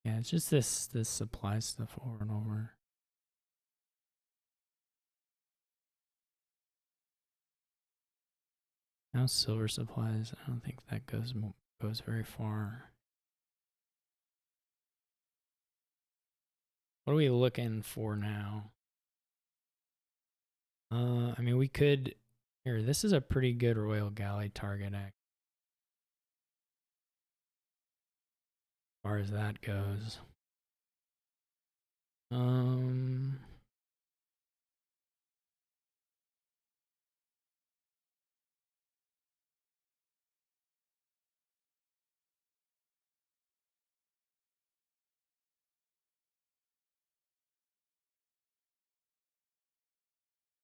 S1: yeah, it's just this supply stuff over and over. Now silver supplies, I don't think that goes very far. What are we looking for now? I mean, we could here. This is a pretty good Royal Galley target act, as far as that goes.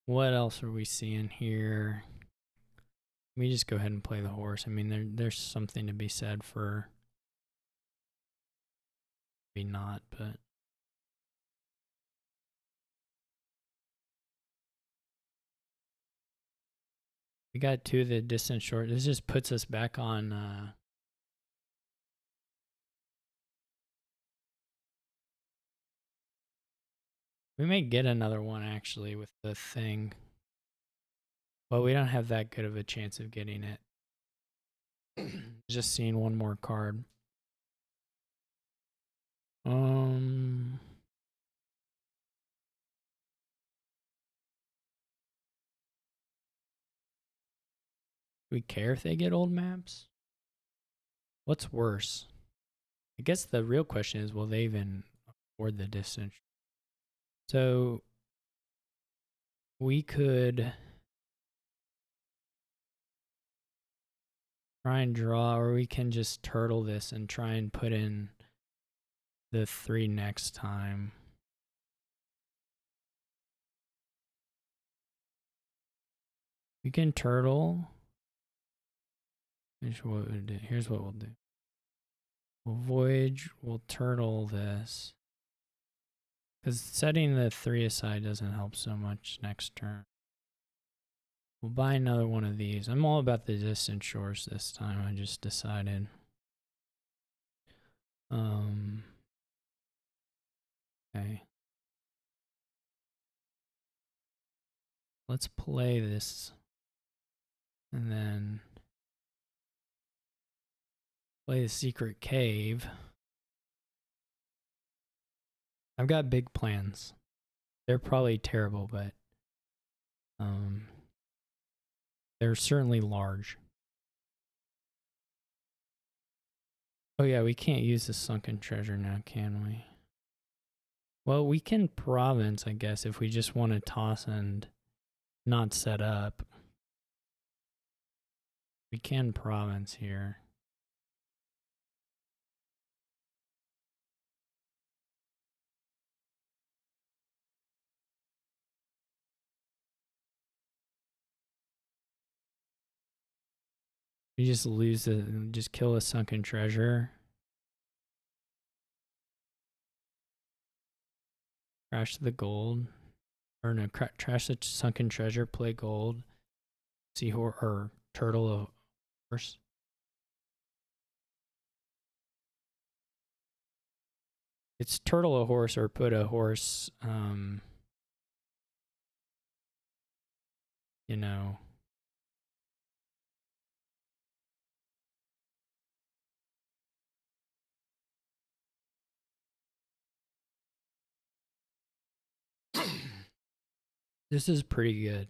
S1: What else are we seeing here? Let me just go ahead and play the horse. I mean, there's something to be said for maybe not, but we got two of the distant short. This just puts us back on. We may get another one actually with the thing. Well, we don't have that good of a chance of getting it. Just seeing one more card. Do we care if they get old maps? What's worse? I guess the real question is, will they even afford the distance? So we could try and draw, or we can just turtle this and try and put in the 3 next time. We can turtle. Here's what we'll do. We'll voyage, we'll turtle this. Because setting the 3 aside doesn't help so much next turn. We'll buy another one of these. I'm all about the distant shores this time, I just decided. Okay. Let's play this. And then play the secret cave. I've got big plans. They're probably terrible, but they're certainly large. Oh yeah, we can't use the sunken treasure now, can we? Well, we can province, I guess, if we just want to toss and not set up. We can province here. We just lose just kill a sunken treasure. Trash the gold. Or no, trash the sunken treasure, play gold. Seahorse or turtle a horse. It's turtle a horse or put a horse, you know. This is pretty good.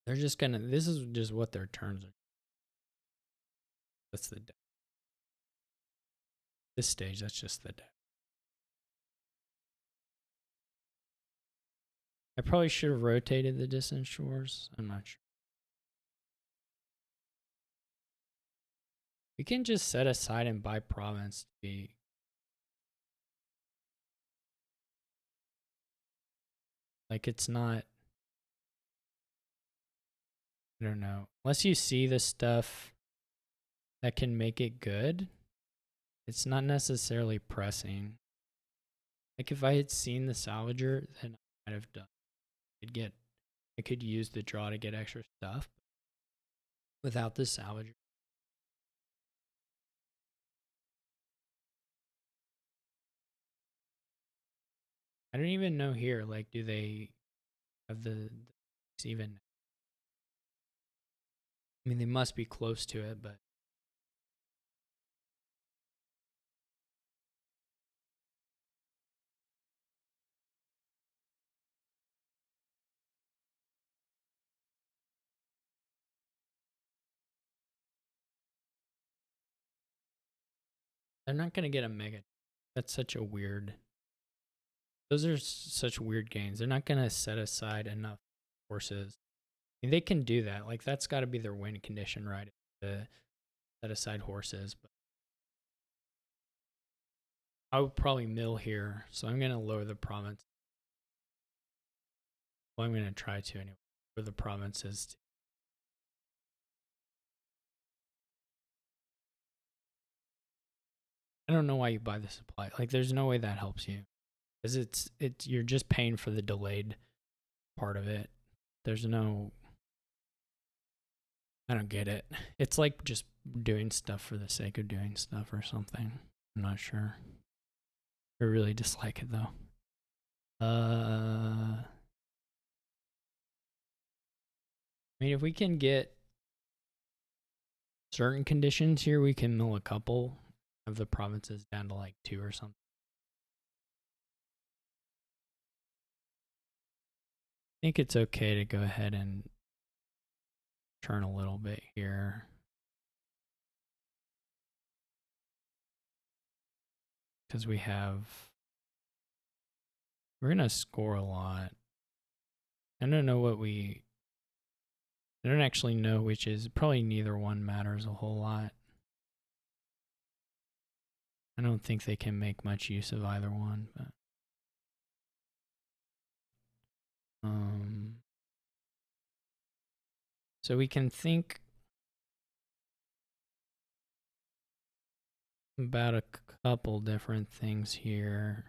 S1: They're just gonna, this is just what their turns are. That's the deck. This stage, that's just the deck. I probably should have rotated the distant shores. I'm not sure. We can just set aside and buy province to be. Like, it's not. I don't know. Unless you see the stuff that can make it good, it's not necessarily pressing. Like, if I had seen the salvager, then I might have done. I could use the draw to get extra stuff. Without the salvager. I don't even know here. Like, do they have the even? I mean, they must be close to it, but they're not gonna get a mega. That's such a weird. Those are such weird games. They're not gonna set aside enough horses. I mean, they can do that. Like, that's got to be their win condition, right? To set aside horses. But I would probably mill here, so I'm gonna lower the province. Well, I'm gonna try to anyway. For the provinces. I don't know why you buy the supply. Like, there's no way that helps you, because it's you're just paying for the delayed part of it. There's no. I don't get it. It's like just doing stuff for the sake of doing stuff or something. I'm not sure. I really dislike it though. I mean, if we can get certain conditions here, we can mill a couple of the provinces down to like 2 or something. I think it's okay to go ahead and turn a little bit here. Because we're going to score a lot. I don't know I don't actually know which is, probably neither one matters a whole lot. I don't think they can make much use of either one, but so we can think about a couple different things here.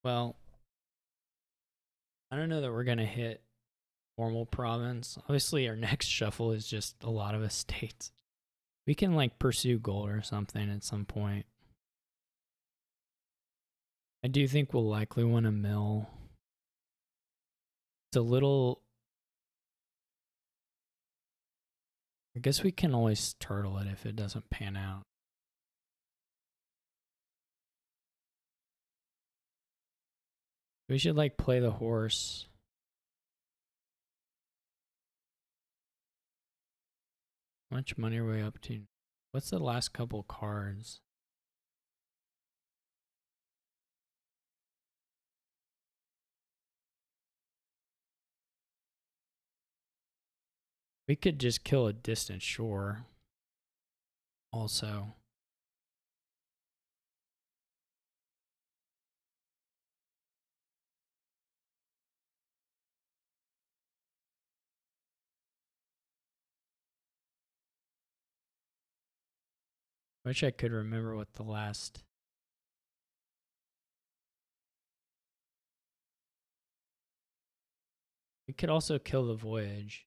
S1: Well, I don't know that we're going to hit formal province. Obviously, our next shuffle is just a lot of estates. We can like pursue gold or something at some point. I do think we'll likely want to mill. It's a little. I guess we can always turtle it if it doesn't pan out. We should like play the horse. How much money are we up to? What's the last couple cards? We could just kill a distant shore. Also. Wish I could remember what the last. We could also kill the voyage.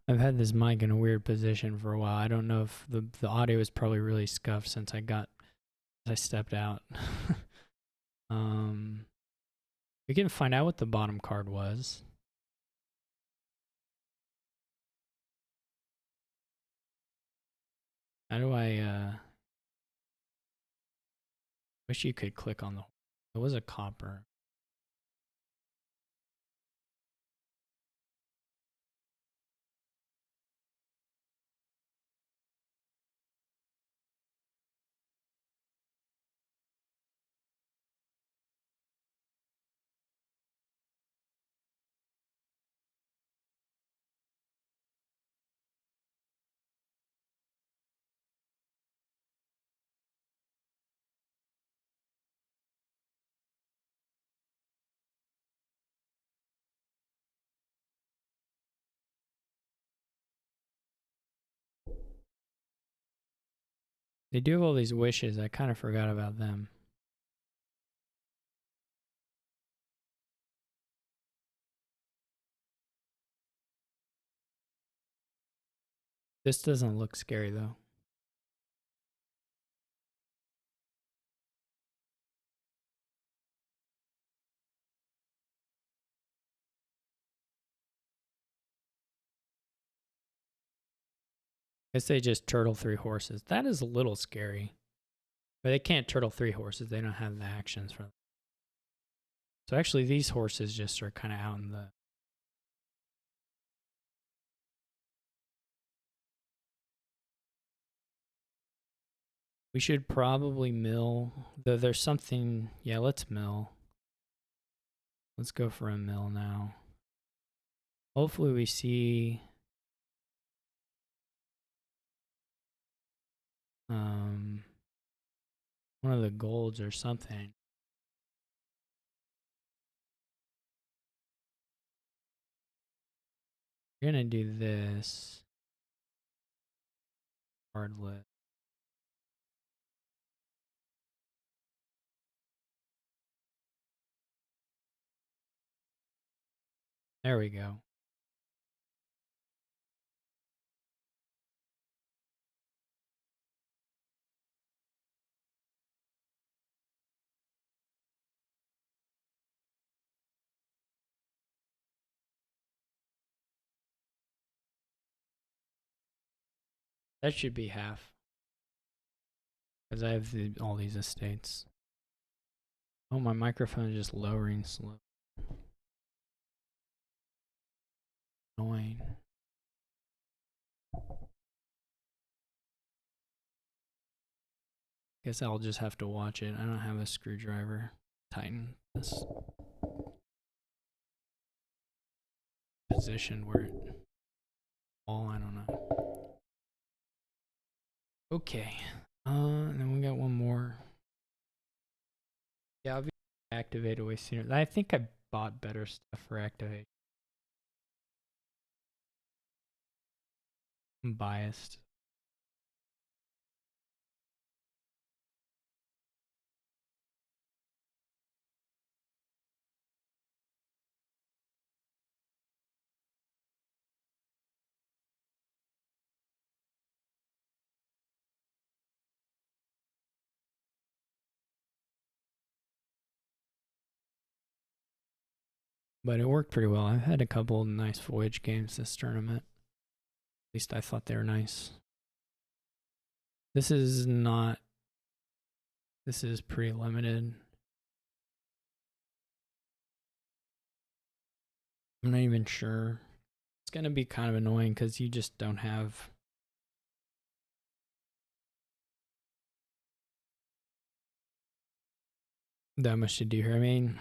S1: I've had this mic in a weird position for a while. I don't know if the audio is probably really scuffed since I stepped out. um, we can find out what the bottom card was. How do I wish you could click on the it was a copper. They do have all these wishes. I kind of forgot about them. This doesn't look scary though. I guess they just turtle 3 horses. That is a little scary. But they can't turtle 3 horses. They don't have the actions for them. So actually these horses just are kind of out in the we should probably mill. Though there's something yeah, let's mill. Let's go for a mill now. Hopefully we see one of the golds or something. We're gonna do this. Hard lit. There we go. That should be half. Because I have all these estates. Oh, my microphone is just lowering slow. Annoying. Guess I'll just have to watch it. I don't have a screwdriver. Tighten this position where it fall. I don't know. Okay. And then we got one more. Yeah, I'll be activated way sooner. I think I bought better stuff for activate. I'm biased. But it worked pretty well. I've had a couple of nice voyage games this tournament. At least I thought they were nice. This is not. This is pretty limited. I'm not even sure. It's going to be kind of annoying because you just don't have that much to do here. I mean,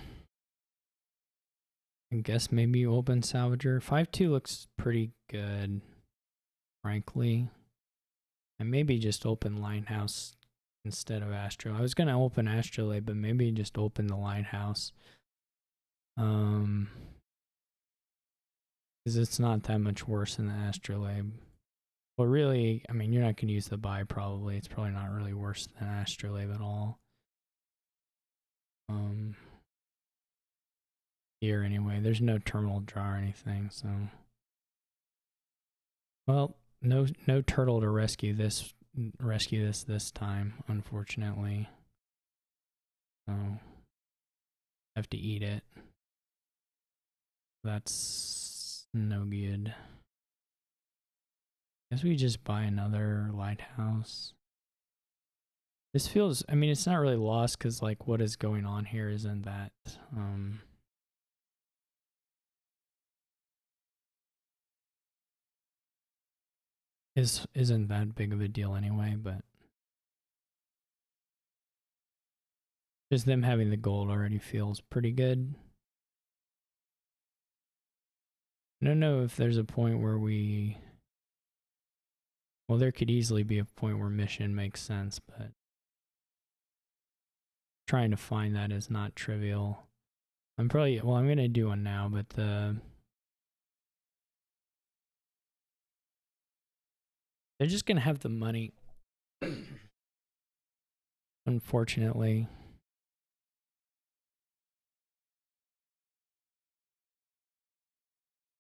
S1: I guess maybe you open Salvager. 5-2 looks pretty good, frankly. And maybe just open Lighthouse instead of Astro. I was going to open Astrolabe, but maybe just open the Lighthouse. Because it's not that much worse than the Astrolabe. Well, really, I mean, you're not going to use the buy probably. It's probably not really worse than Astrolabe at all. Here anyway, there's no terminal draw or anything, so. Well, no turtle to rescue this this time, unfortunately. So have to eat it. That's no good. Guess we just buy another lighthouse. This feels, I mean, it's not really lost because like what is going on here isn't that isn't that big of a deal anyway, but just them having the gold already feels pretty good. I don't know if there's a point where we, well, there could easily be a point where mission makes sense, but trying to find that is not trivial. I'm probably, well, I'm going to do one now, but they're just going to have the money. Unfortunately.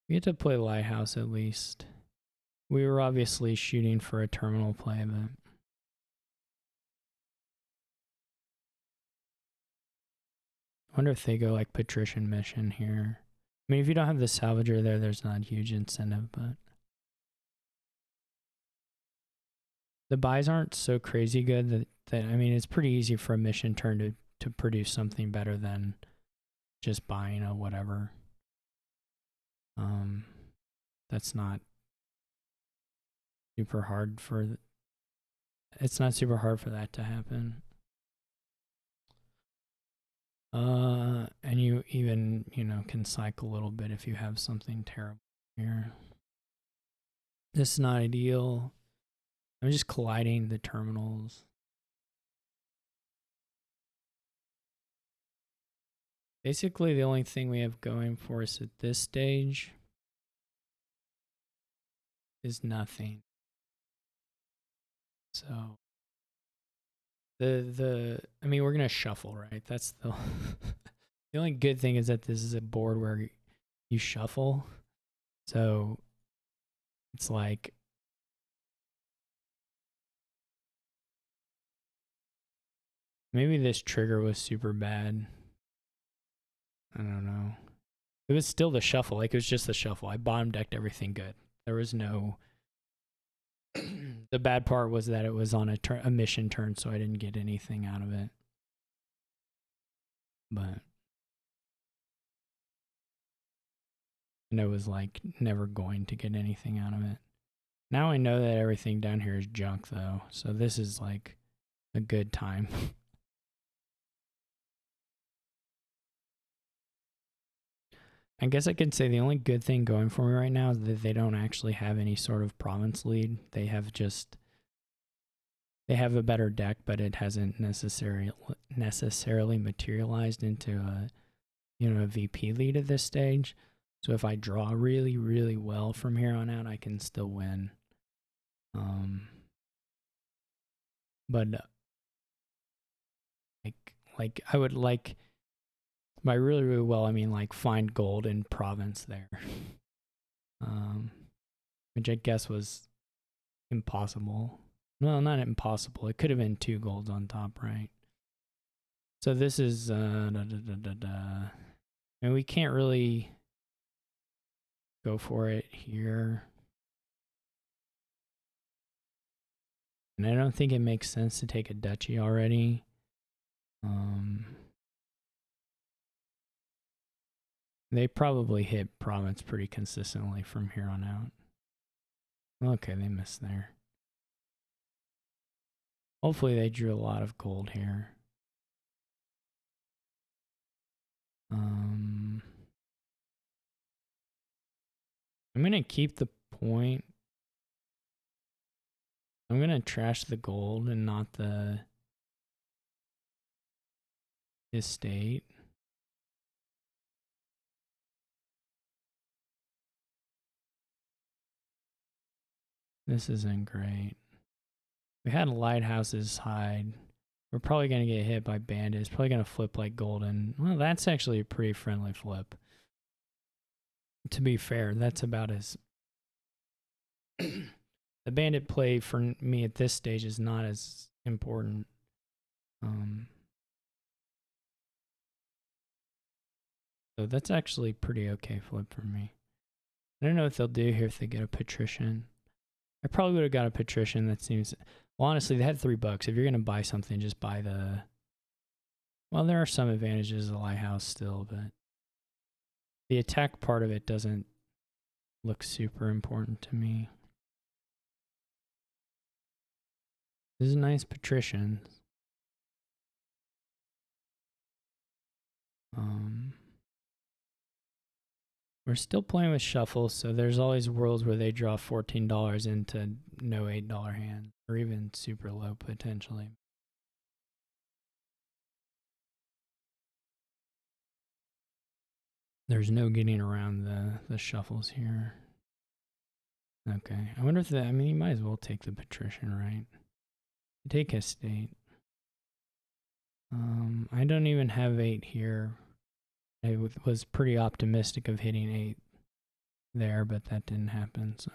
S1: We get to play Lighthouse at least. We were obviously shooting for a terminal play, but I wonder if they go like Patrician Mission here. I mean, if you don't have the Salvager there, there's not a huge incentive, but the buys aren't so crazy good that I mean, it's pretty easy for a mission turn to produce something better than just buying a whatever. That's not super hard for, it's not super hard for that to happen. And you even, you know, can cycle a little bit if you have something terrible here. This is not ideal. I'm just colliding the terminals. Basically, the only thing we have going for us at this stage is nothing. So I mean, we're gonna shuffle, right? That's the the only good thing is that this is a board where you shuffle. So it's like maybe this trigger was super bad. I don't know. It was still the shuffle. Like, it was just the shuffle. I bottom decked everything good. There was no... The bad part was that it was on a mission turn, so I didn't get anything out of it. But... And I was, like, never going to get anything out of it. Now I know that everything down here is junk, though. So this is, like, a good time. I guess I could say the only good thing going for me right now is that they don't actually have any sort of province lead. They have just... They have a better deck, but it hasn't necessarily materialized into a, you know, a VP lead at this stage. So if I draw really, really well from here on out, I can still win. But like I would like, by really, really well, I mean like find gold in province there. Which I guess was impossible. Well, not impossible. It could have been 2 golds on top, right? So this is and we can't really go for it here. And I don't think it makes sense to take a duchy already. They probably hit province pretty consistently from here on out. Okay, they missed there. Hopefully they drew a lot of gold here. I'm gonna keep the point. I'm gonna trash the gold and not the estate. This isn't great. We had lighthouses hide. We're probably gonna get hit by bandits. Probably gonna flip like golden. Well, that's actually a pretty friendly flip. To be fair, that's about as the bandit play for me at this stage is not as important. So that's actually pretty okay flip for me. I don't know what they'll do here if they get a patrician. I probably would have got a patrician. That seems. Well, honestly, they had $3. If you're gonna buy something, just buy the. Well, there are some advantages of the lighthouse still, but the attack part of it doesn't look super important to me. This is a nice patrician. We're still playing with shuffle, so there's always worlds where they draw $14 into no $8 hand, or even super low potentially. There's no getting around the shuffles here. Okay, I wonder if that. I mean, you might as well take the patrician, right? Take estate. I don't even have 8 here. I was pretty optimistic of hitting 8 there, but that didn't happen. So,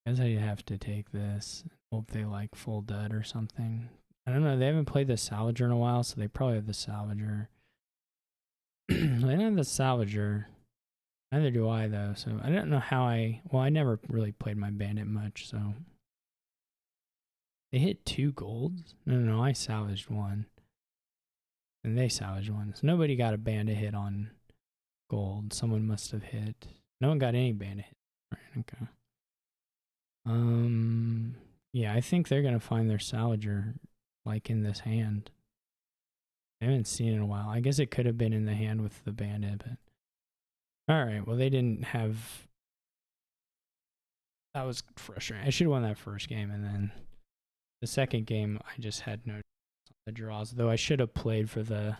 S1: I guess I have to take this. Hope they like full dud or something. I don't know. They haven't played the Salvager in a while, so they probably have the Salvager. They don't have the Salvager. Neither do I, though. So I don't know how I. Well, I never really played my bandit much, so. They hit 2 golds? No, I salvaged 1. And they salvaged 1. So nobody got a bandit hit on gold. Someone must have hit. No one got any bandit hit. Right, okay. Yeah, I think they're gonna find their salvager like in this hand. I haven't seen it in a while. I guess it could have been in the hand with the bandit, but alright, well they didn't have. That was frustrating. I should have won that first game, and then the second game I just had no the draws, though I should have played for the.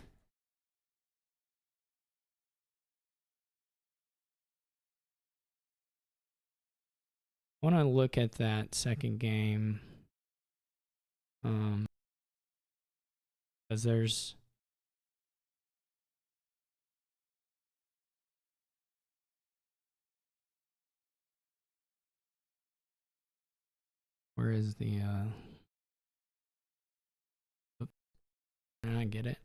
S1: I want to look at that second game. Because there's. Where is the. I get it.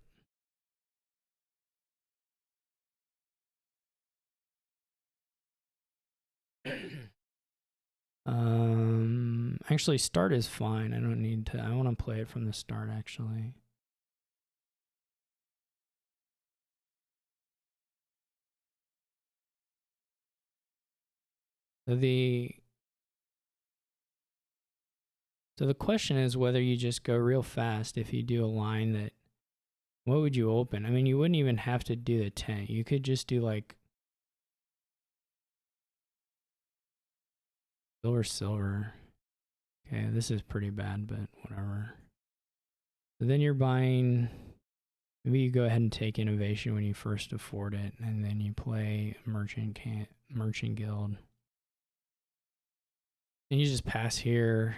S1: Actually, start is fine. I don't need to. I want to play it from the start, actually. So the question is whether you just go real fast if you do a line that. What would you open? I mean, you wouldn't even have to do the 10. You could just do like. Silver. Okay, this is pretty bad, but whatever. So then you're buying. Maybe you go ahead and take innovation when you first afford it, and then you play merchant guild. And you just pass here.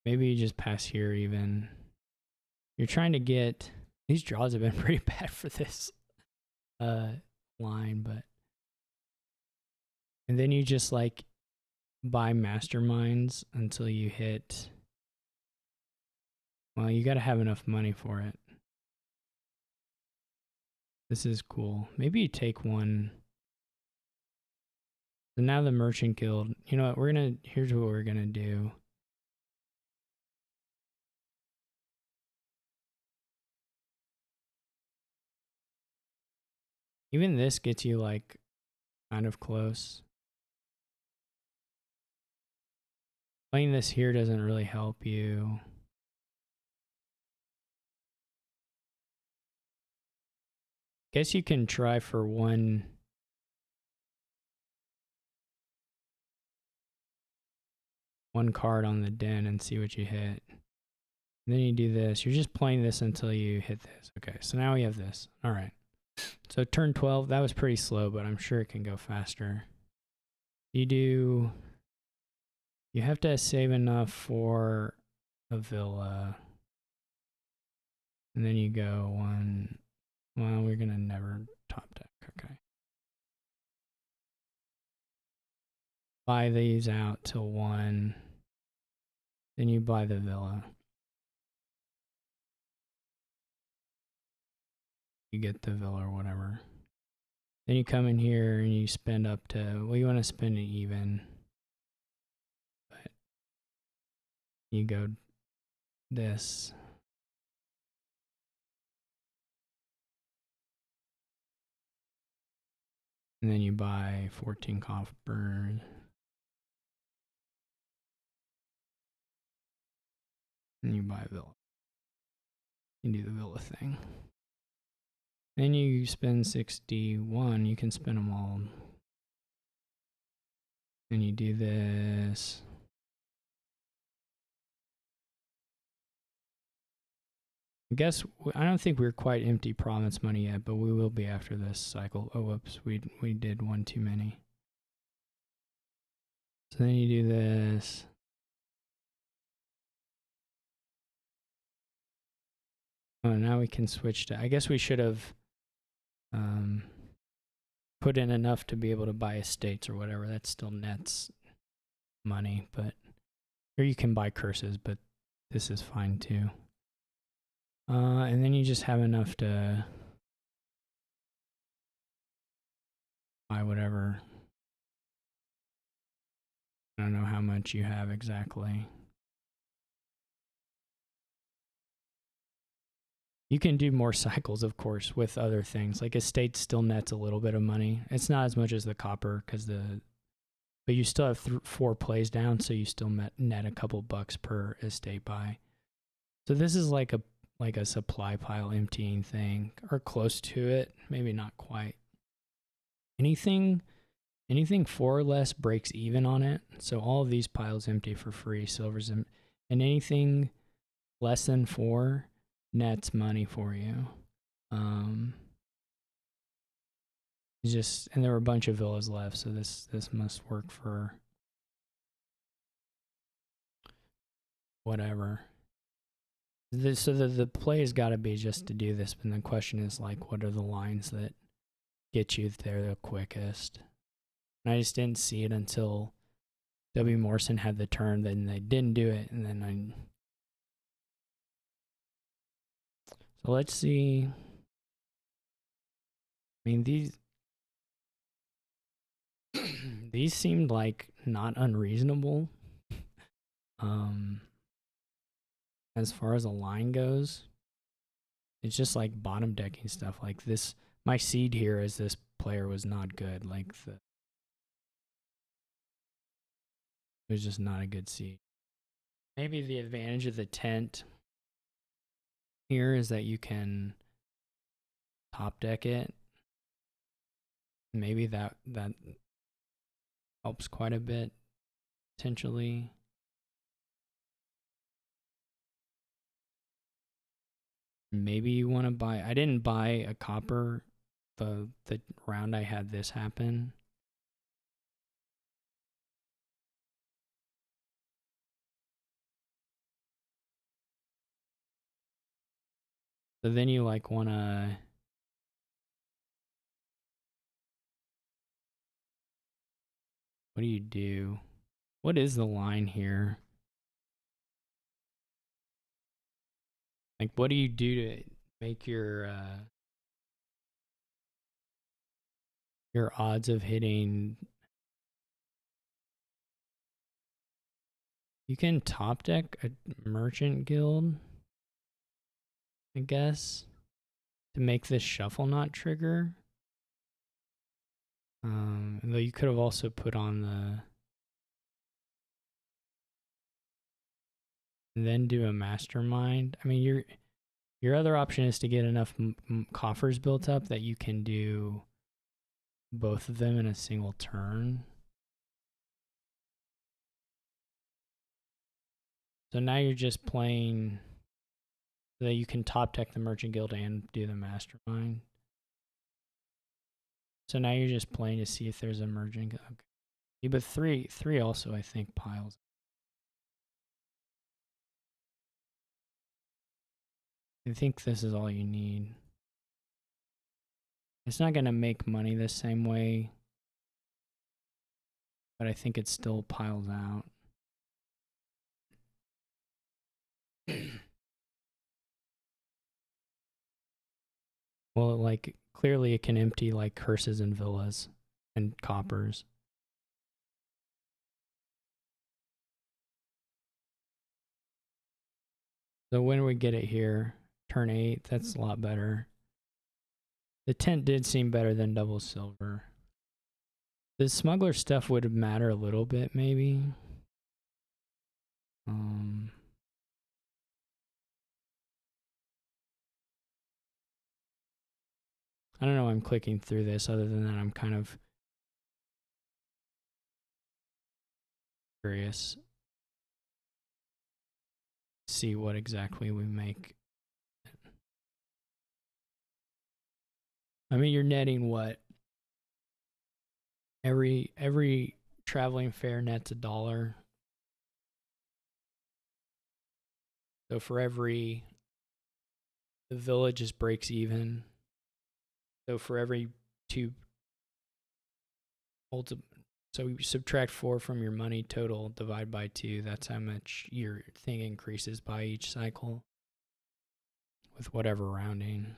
S1: Maybe you just pass here even. You're trying to get. These draws have been pretty bad for this line, but. And then you just like buy masterminds until you hit. Well, you gotta have enough money for it. This is cool. Maybe you take one. So now the merchant guild. You know what? Here's what we're gonna do. Even this gets you like kind of close. Playing this here doesn't really help you. Guess you can try for one card on the den and see what you hit. And then you do this. You're just playing this until you hit this. Okay, so now we have this. All right. So turn 12, that was pretty slow, but I'm sure it can go faster. You have to save enough for a villa. And then you go one. Well, we're going to never top deck. Okay. Buy these out till 1. Then you buy the villa. You get the villa or whatever. Then you come in here and you spend up to, well, you want to spend it even. But you go this. And then you buy 14 copper. And you buy a villa. You do the villa thing. Then you spend 61. You can spend them all. And you do this. I guess I don't think we're quite empty province money yet, but we will be after this cycle. Oh, whoops, we did one too many. So then you do this. Oh, now we can switch to. I guess we should have put in enough to be able to buy estates or whatever. That still nets money, but or you can buy curses, but this is fine too. And then you just have enough to buy whatever. I don't know how much you have exactly. You can do more cycles, of course, with other things. Like estate still nets a little bit of money. It's not as much as the copper but you still have 4 plays down, so you still net a couple bucks per estate buy. So this is like a supply pile emptying thing, or close to it. Maybe not quite. Anything 4 or less breaks even on it. So all of these piles empty for free. Silver's and anything less than 4 nets money for you. And there were a bunch of villas left, so this must work for whatever. So the play has got to be just to do this, but the question is like, what are the lines that get you there the quickest? And I just didn't see it until wmorrison had the turn, then they didn't do it, and then So let's see. I mean, these seemed like not unreasonable. As far as a line goes, it's just like bottom decking stuff like this. My seed here is this player was not good. Like it was just not a good seed. Maybe the advantage of the tent here is that you can top deck it. Maybe that helps quite a bit potentially. Maybe you want to buy. I didn't buy a copper the round I had this happen. So then you like want to. What do you do? What is the line here? Like, what do you do to make your odds of hitting? You can top deck a merchant guild, I guess, to make this shuffle not trigger. Though you could have also put on and then do a mastermind. I mean, your other option is to get enough coffers built up that you can do both of them in a single turn. So now you're just playing so that you can top deck the Merchant Guild and do the mastermind. So now you're just playing to see if there's a Merchant Guild. Okay. Yeah, but three also I think piles. I think this is all you need. It's not gonna make money the same way, but I think it still piles out. Well, like clearly it can empty like curses and villas and coppers. So when we get it here, turn 8, that's a lot better. The tent did seem better than double silver. The smuggler stuff would matter a little bit, maybe. I don't know why I'm clicking through this, other than that I'm kind of curious. See what exactly we make. I mean, you're netting what? Every traveling fare nets $1. So for every, the village just breaks even. So for every 2, so you subtract 4 from your money total, divide by 2. That's how much your thing increases by each cycle with whatever rounding.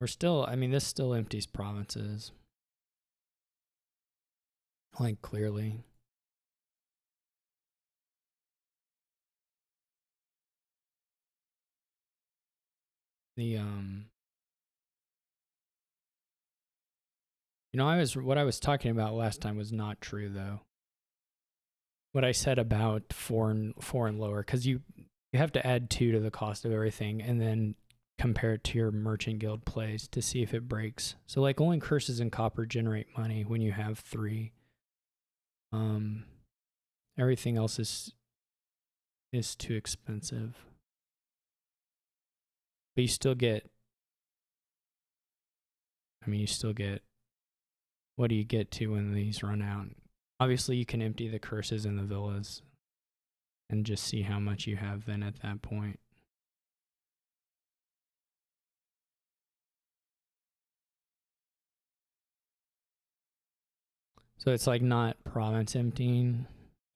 S1: We're still, I mean, this still empties provinces. Like, clearly. The, you know, what I was talking about last time was not true, though. What I said about foreign lower, because you have to add 2 to the cost of everything, and then compare it to your merchant guild plays to see if it breaks. So like only curses and copper generate money when you have 3. Everything else is too expensive. But you still get, I mean, you still get, what do you get to when these run out? Obviously you can empty the curses in the villas and just see how much you have then at that point. So it's like not province emptying,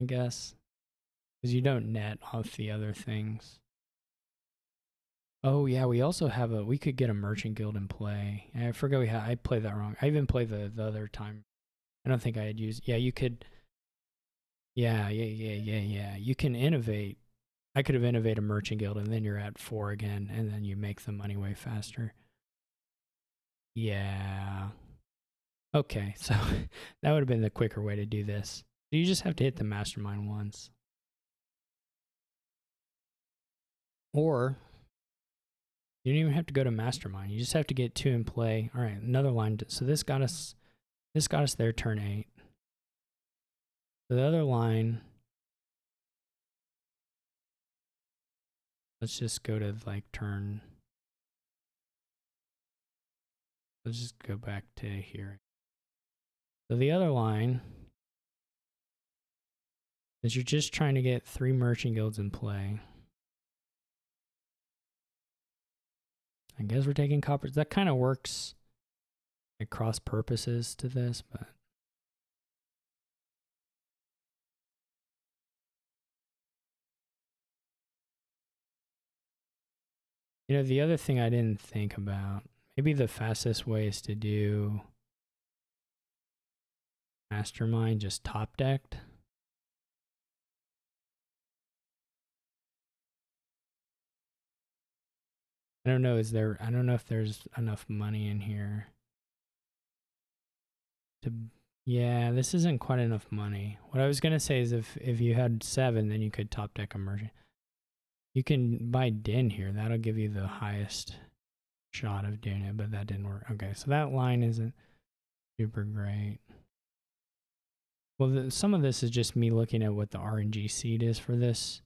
S1: I guess, because you don't net off the other things. Oh yeah, we also have we could get a merchant guild in play. I forgot I played that wrong. I even played the other time. I don't think I had used, yeah, you could, yeah. You can innovate. I could have innovated a merchant guild and then you're at 4 again and then you make the money way faster. Yeah. Okay, so that would have been the quicker way to do this. You just have to hit the mastermind once. Or you don't even have to go to mastermind. You just have to get 2 in play. All right, another line. So this got us there turn 8. So the other line, let's just go to like turn. Let's just go back to here. So the other line is you're just trying to get 3 merchant guilds in play. I guess we're taking coppers. That kind of works at cross purposes to this, but you know, the other thing I didn't think about, maybe the fastest way is to do mastermind just top decked. I don't know. I don't know if there's enough money in here to. Yeah, this isn't quite enough money. What I was gonna say is if you had 7, then you could top deck immersion. You can buy Din here. That'll give you the highest shot of doing it, but that didn't work. Okay, so that line isn't super great. Well, some of this is just me looking at what the RNG seed is for this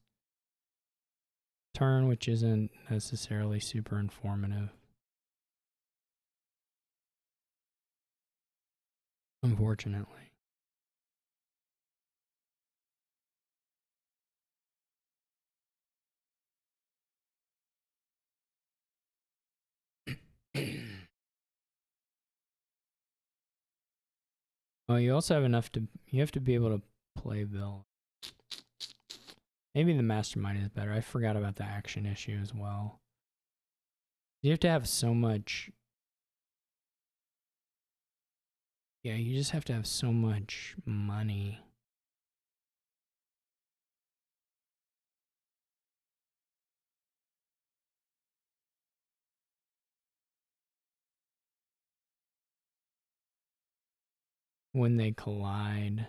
S1: turn, which isn't necessarily super informative. Unfortunately. Oh, you also have enough to. You have to be able to play Bill. Maybe the mastermind is better. I forgot about the action issue as well. You have to have so much. Yeah, you just have to have so much money. When they collide,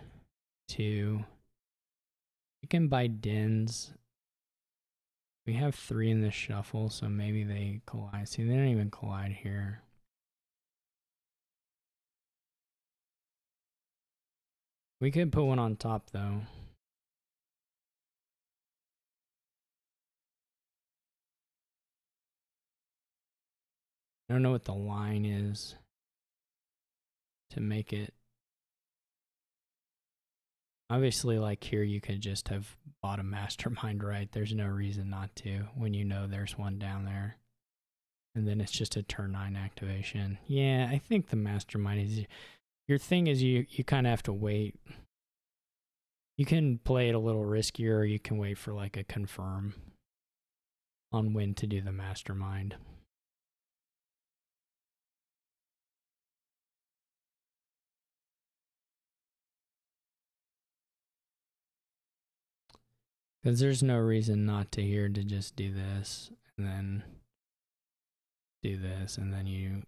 S1: too. You can buy Dins. We have 3 in the shuffle, so maybe they collide. See, they don't even collide here. We could put one on top, though. I don't know what the line is to make it. Obviously, like here, you could just have bought a mastermind, right? There's no reason not to when you know there's one down there. And then it's just a turn 9 activation. Yeah, I think the mastermind is... Your thing is you kind of have to wait. You can play it a little riskier, or you can wait for like a confirm on when to do the mastermind. Because there's no reason not to here to just do this, and then do this, and then you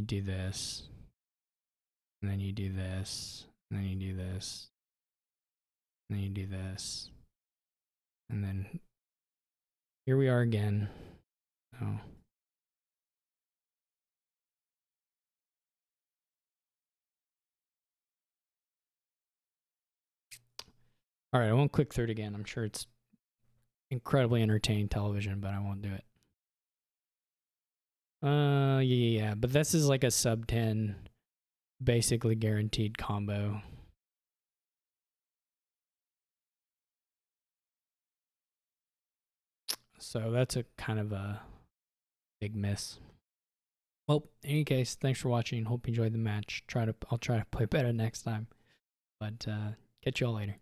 S1: do this, and then you do this, and then you do this, and then you do this, and then here we are again. Oh. All right, I won't click through it again. I'm sure it's incredibly entertaining television, but I won't do it. Yeah, but this is like a sub 10, basically guaranteed combo. So that's a kind of a big miss. Well, in any case, thanks for watching. Hope you enjoyed the match. I'll try to play better next time. But catch y'all later.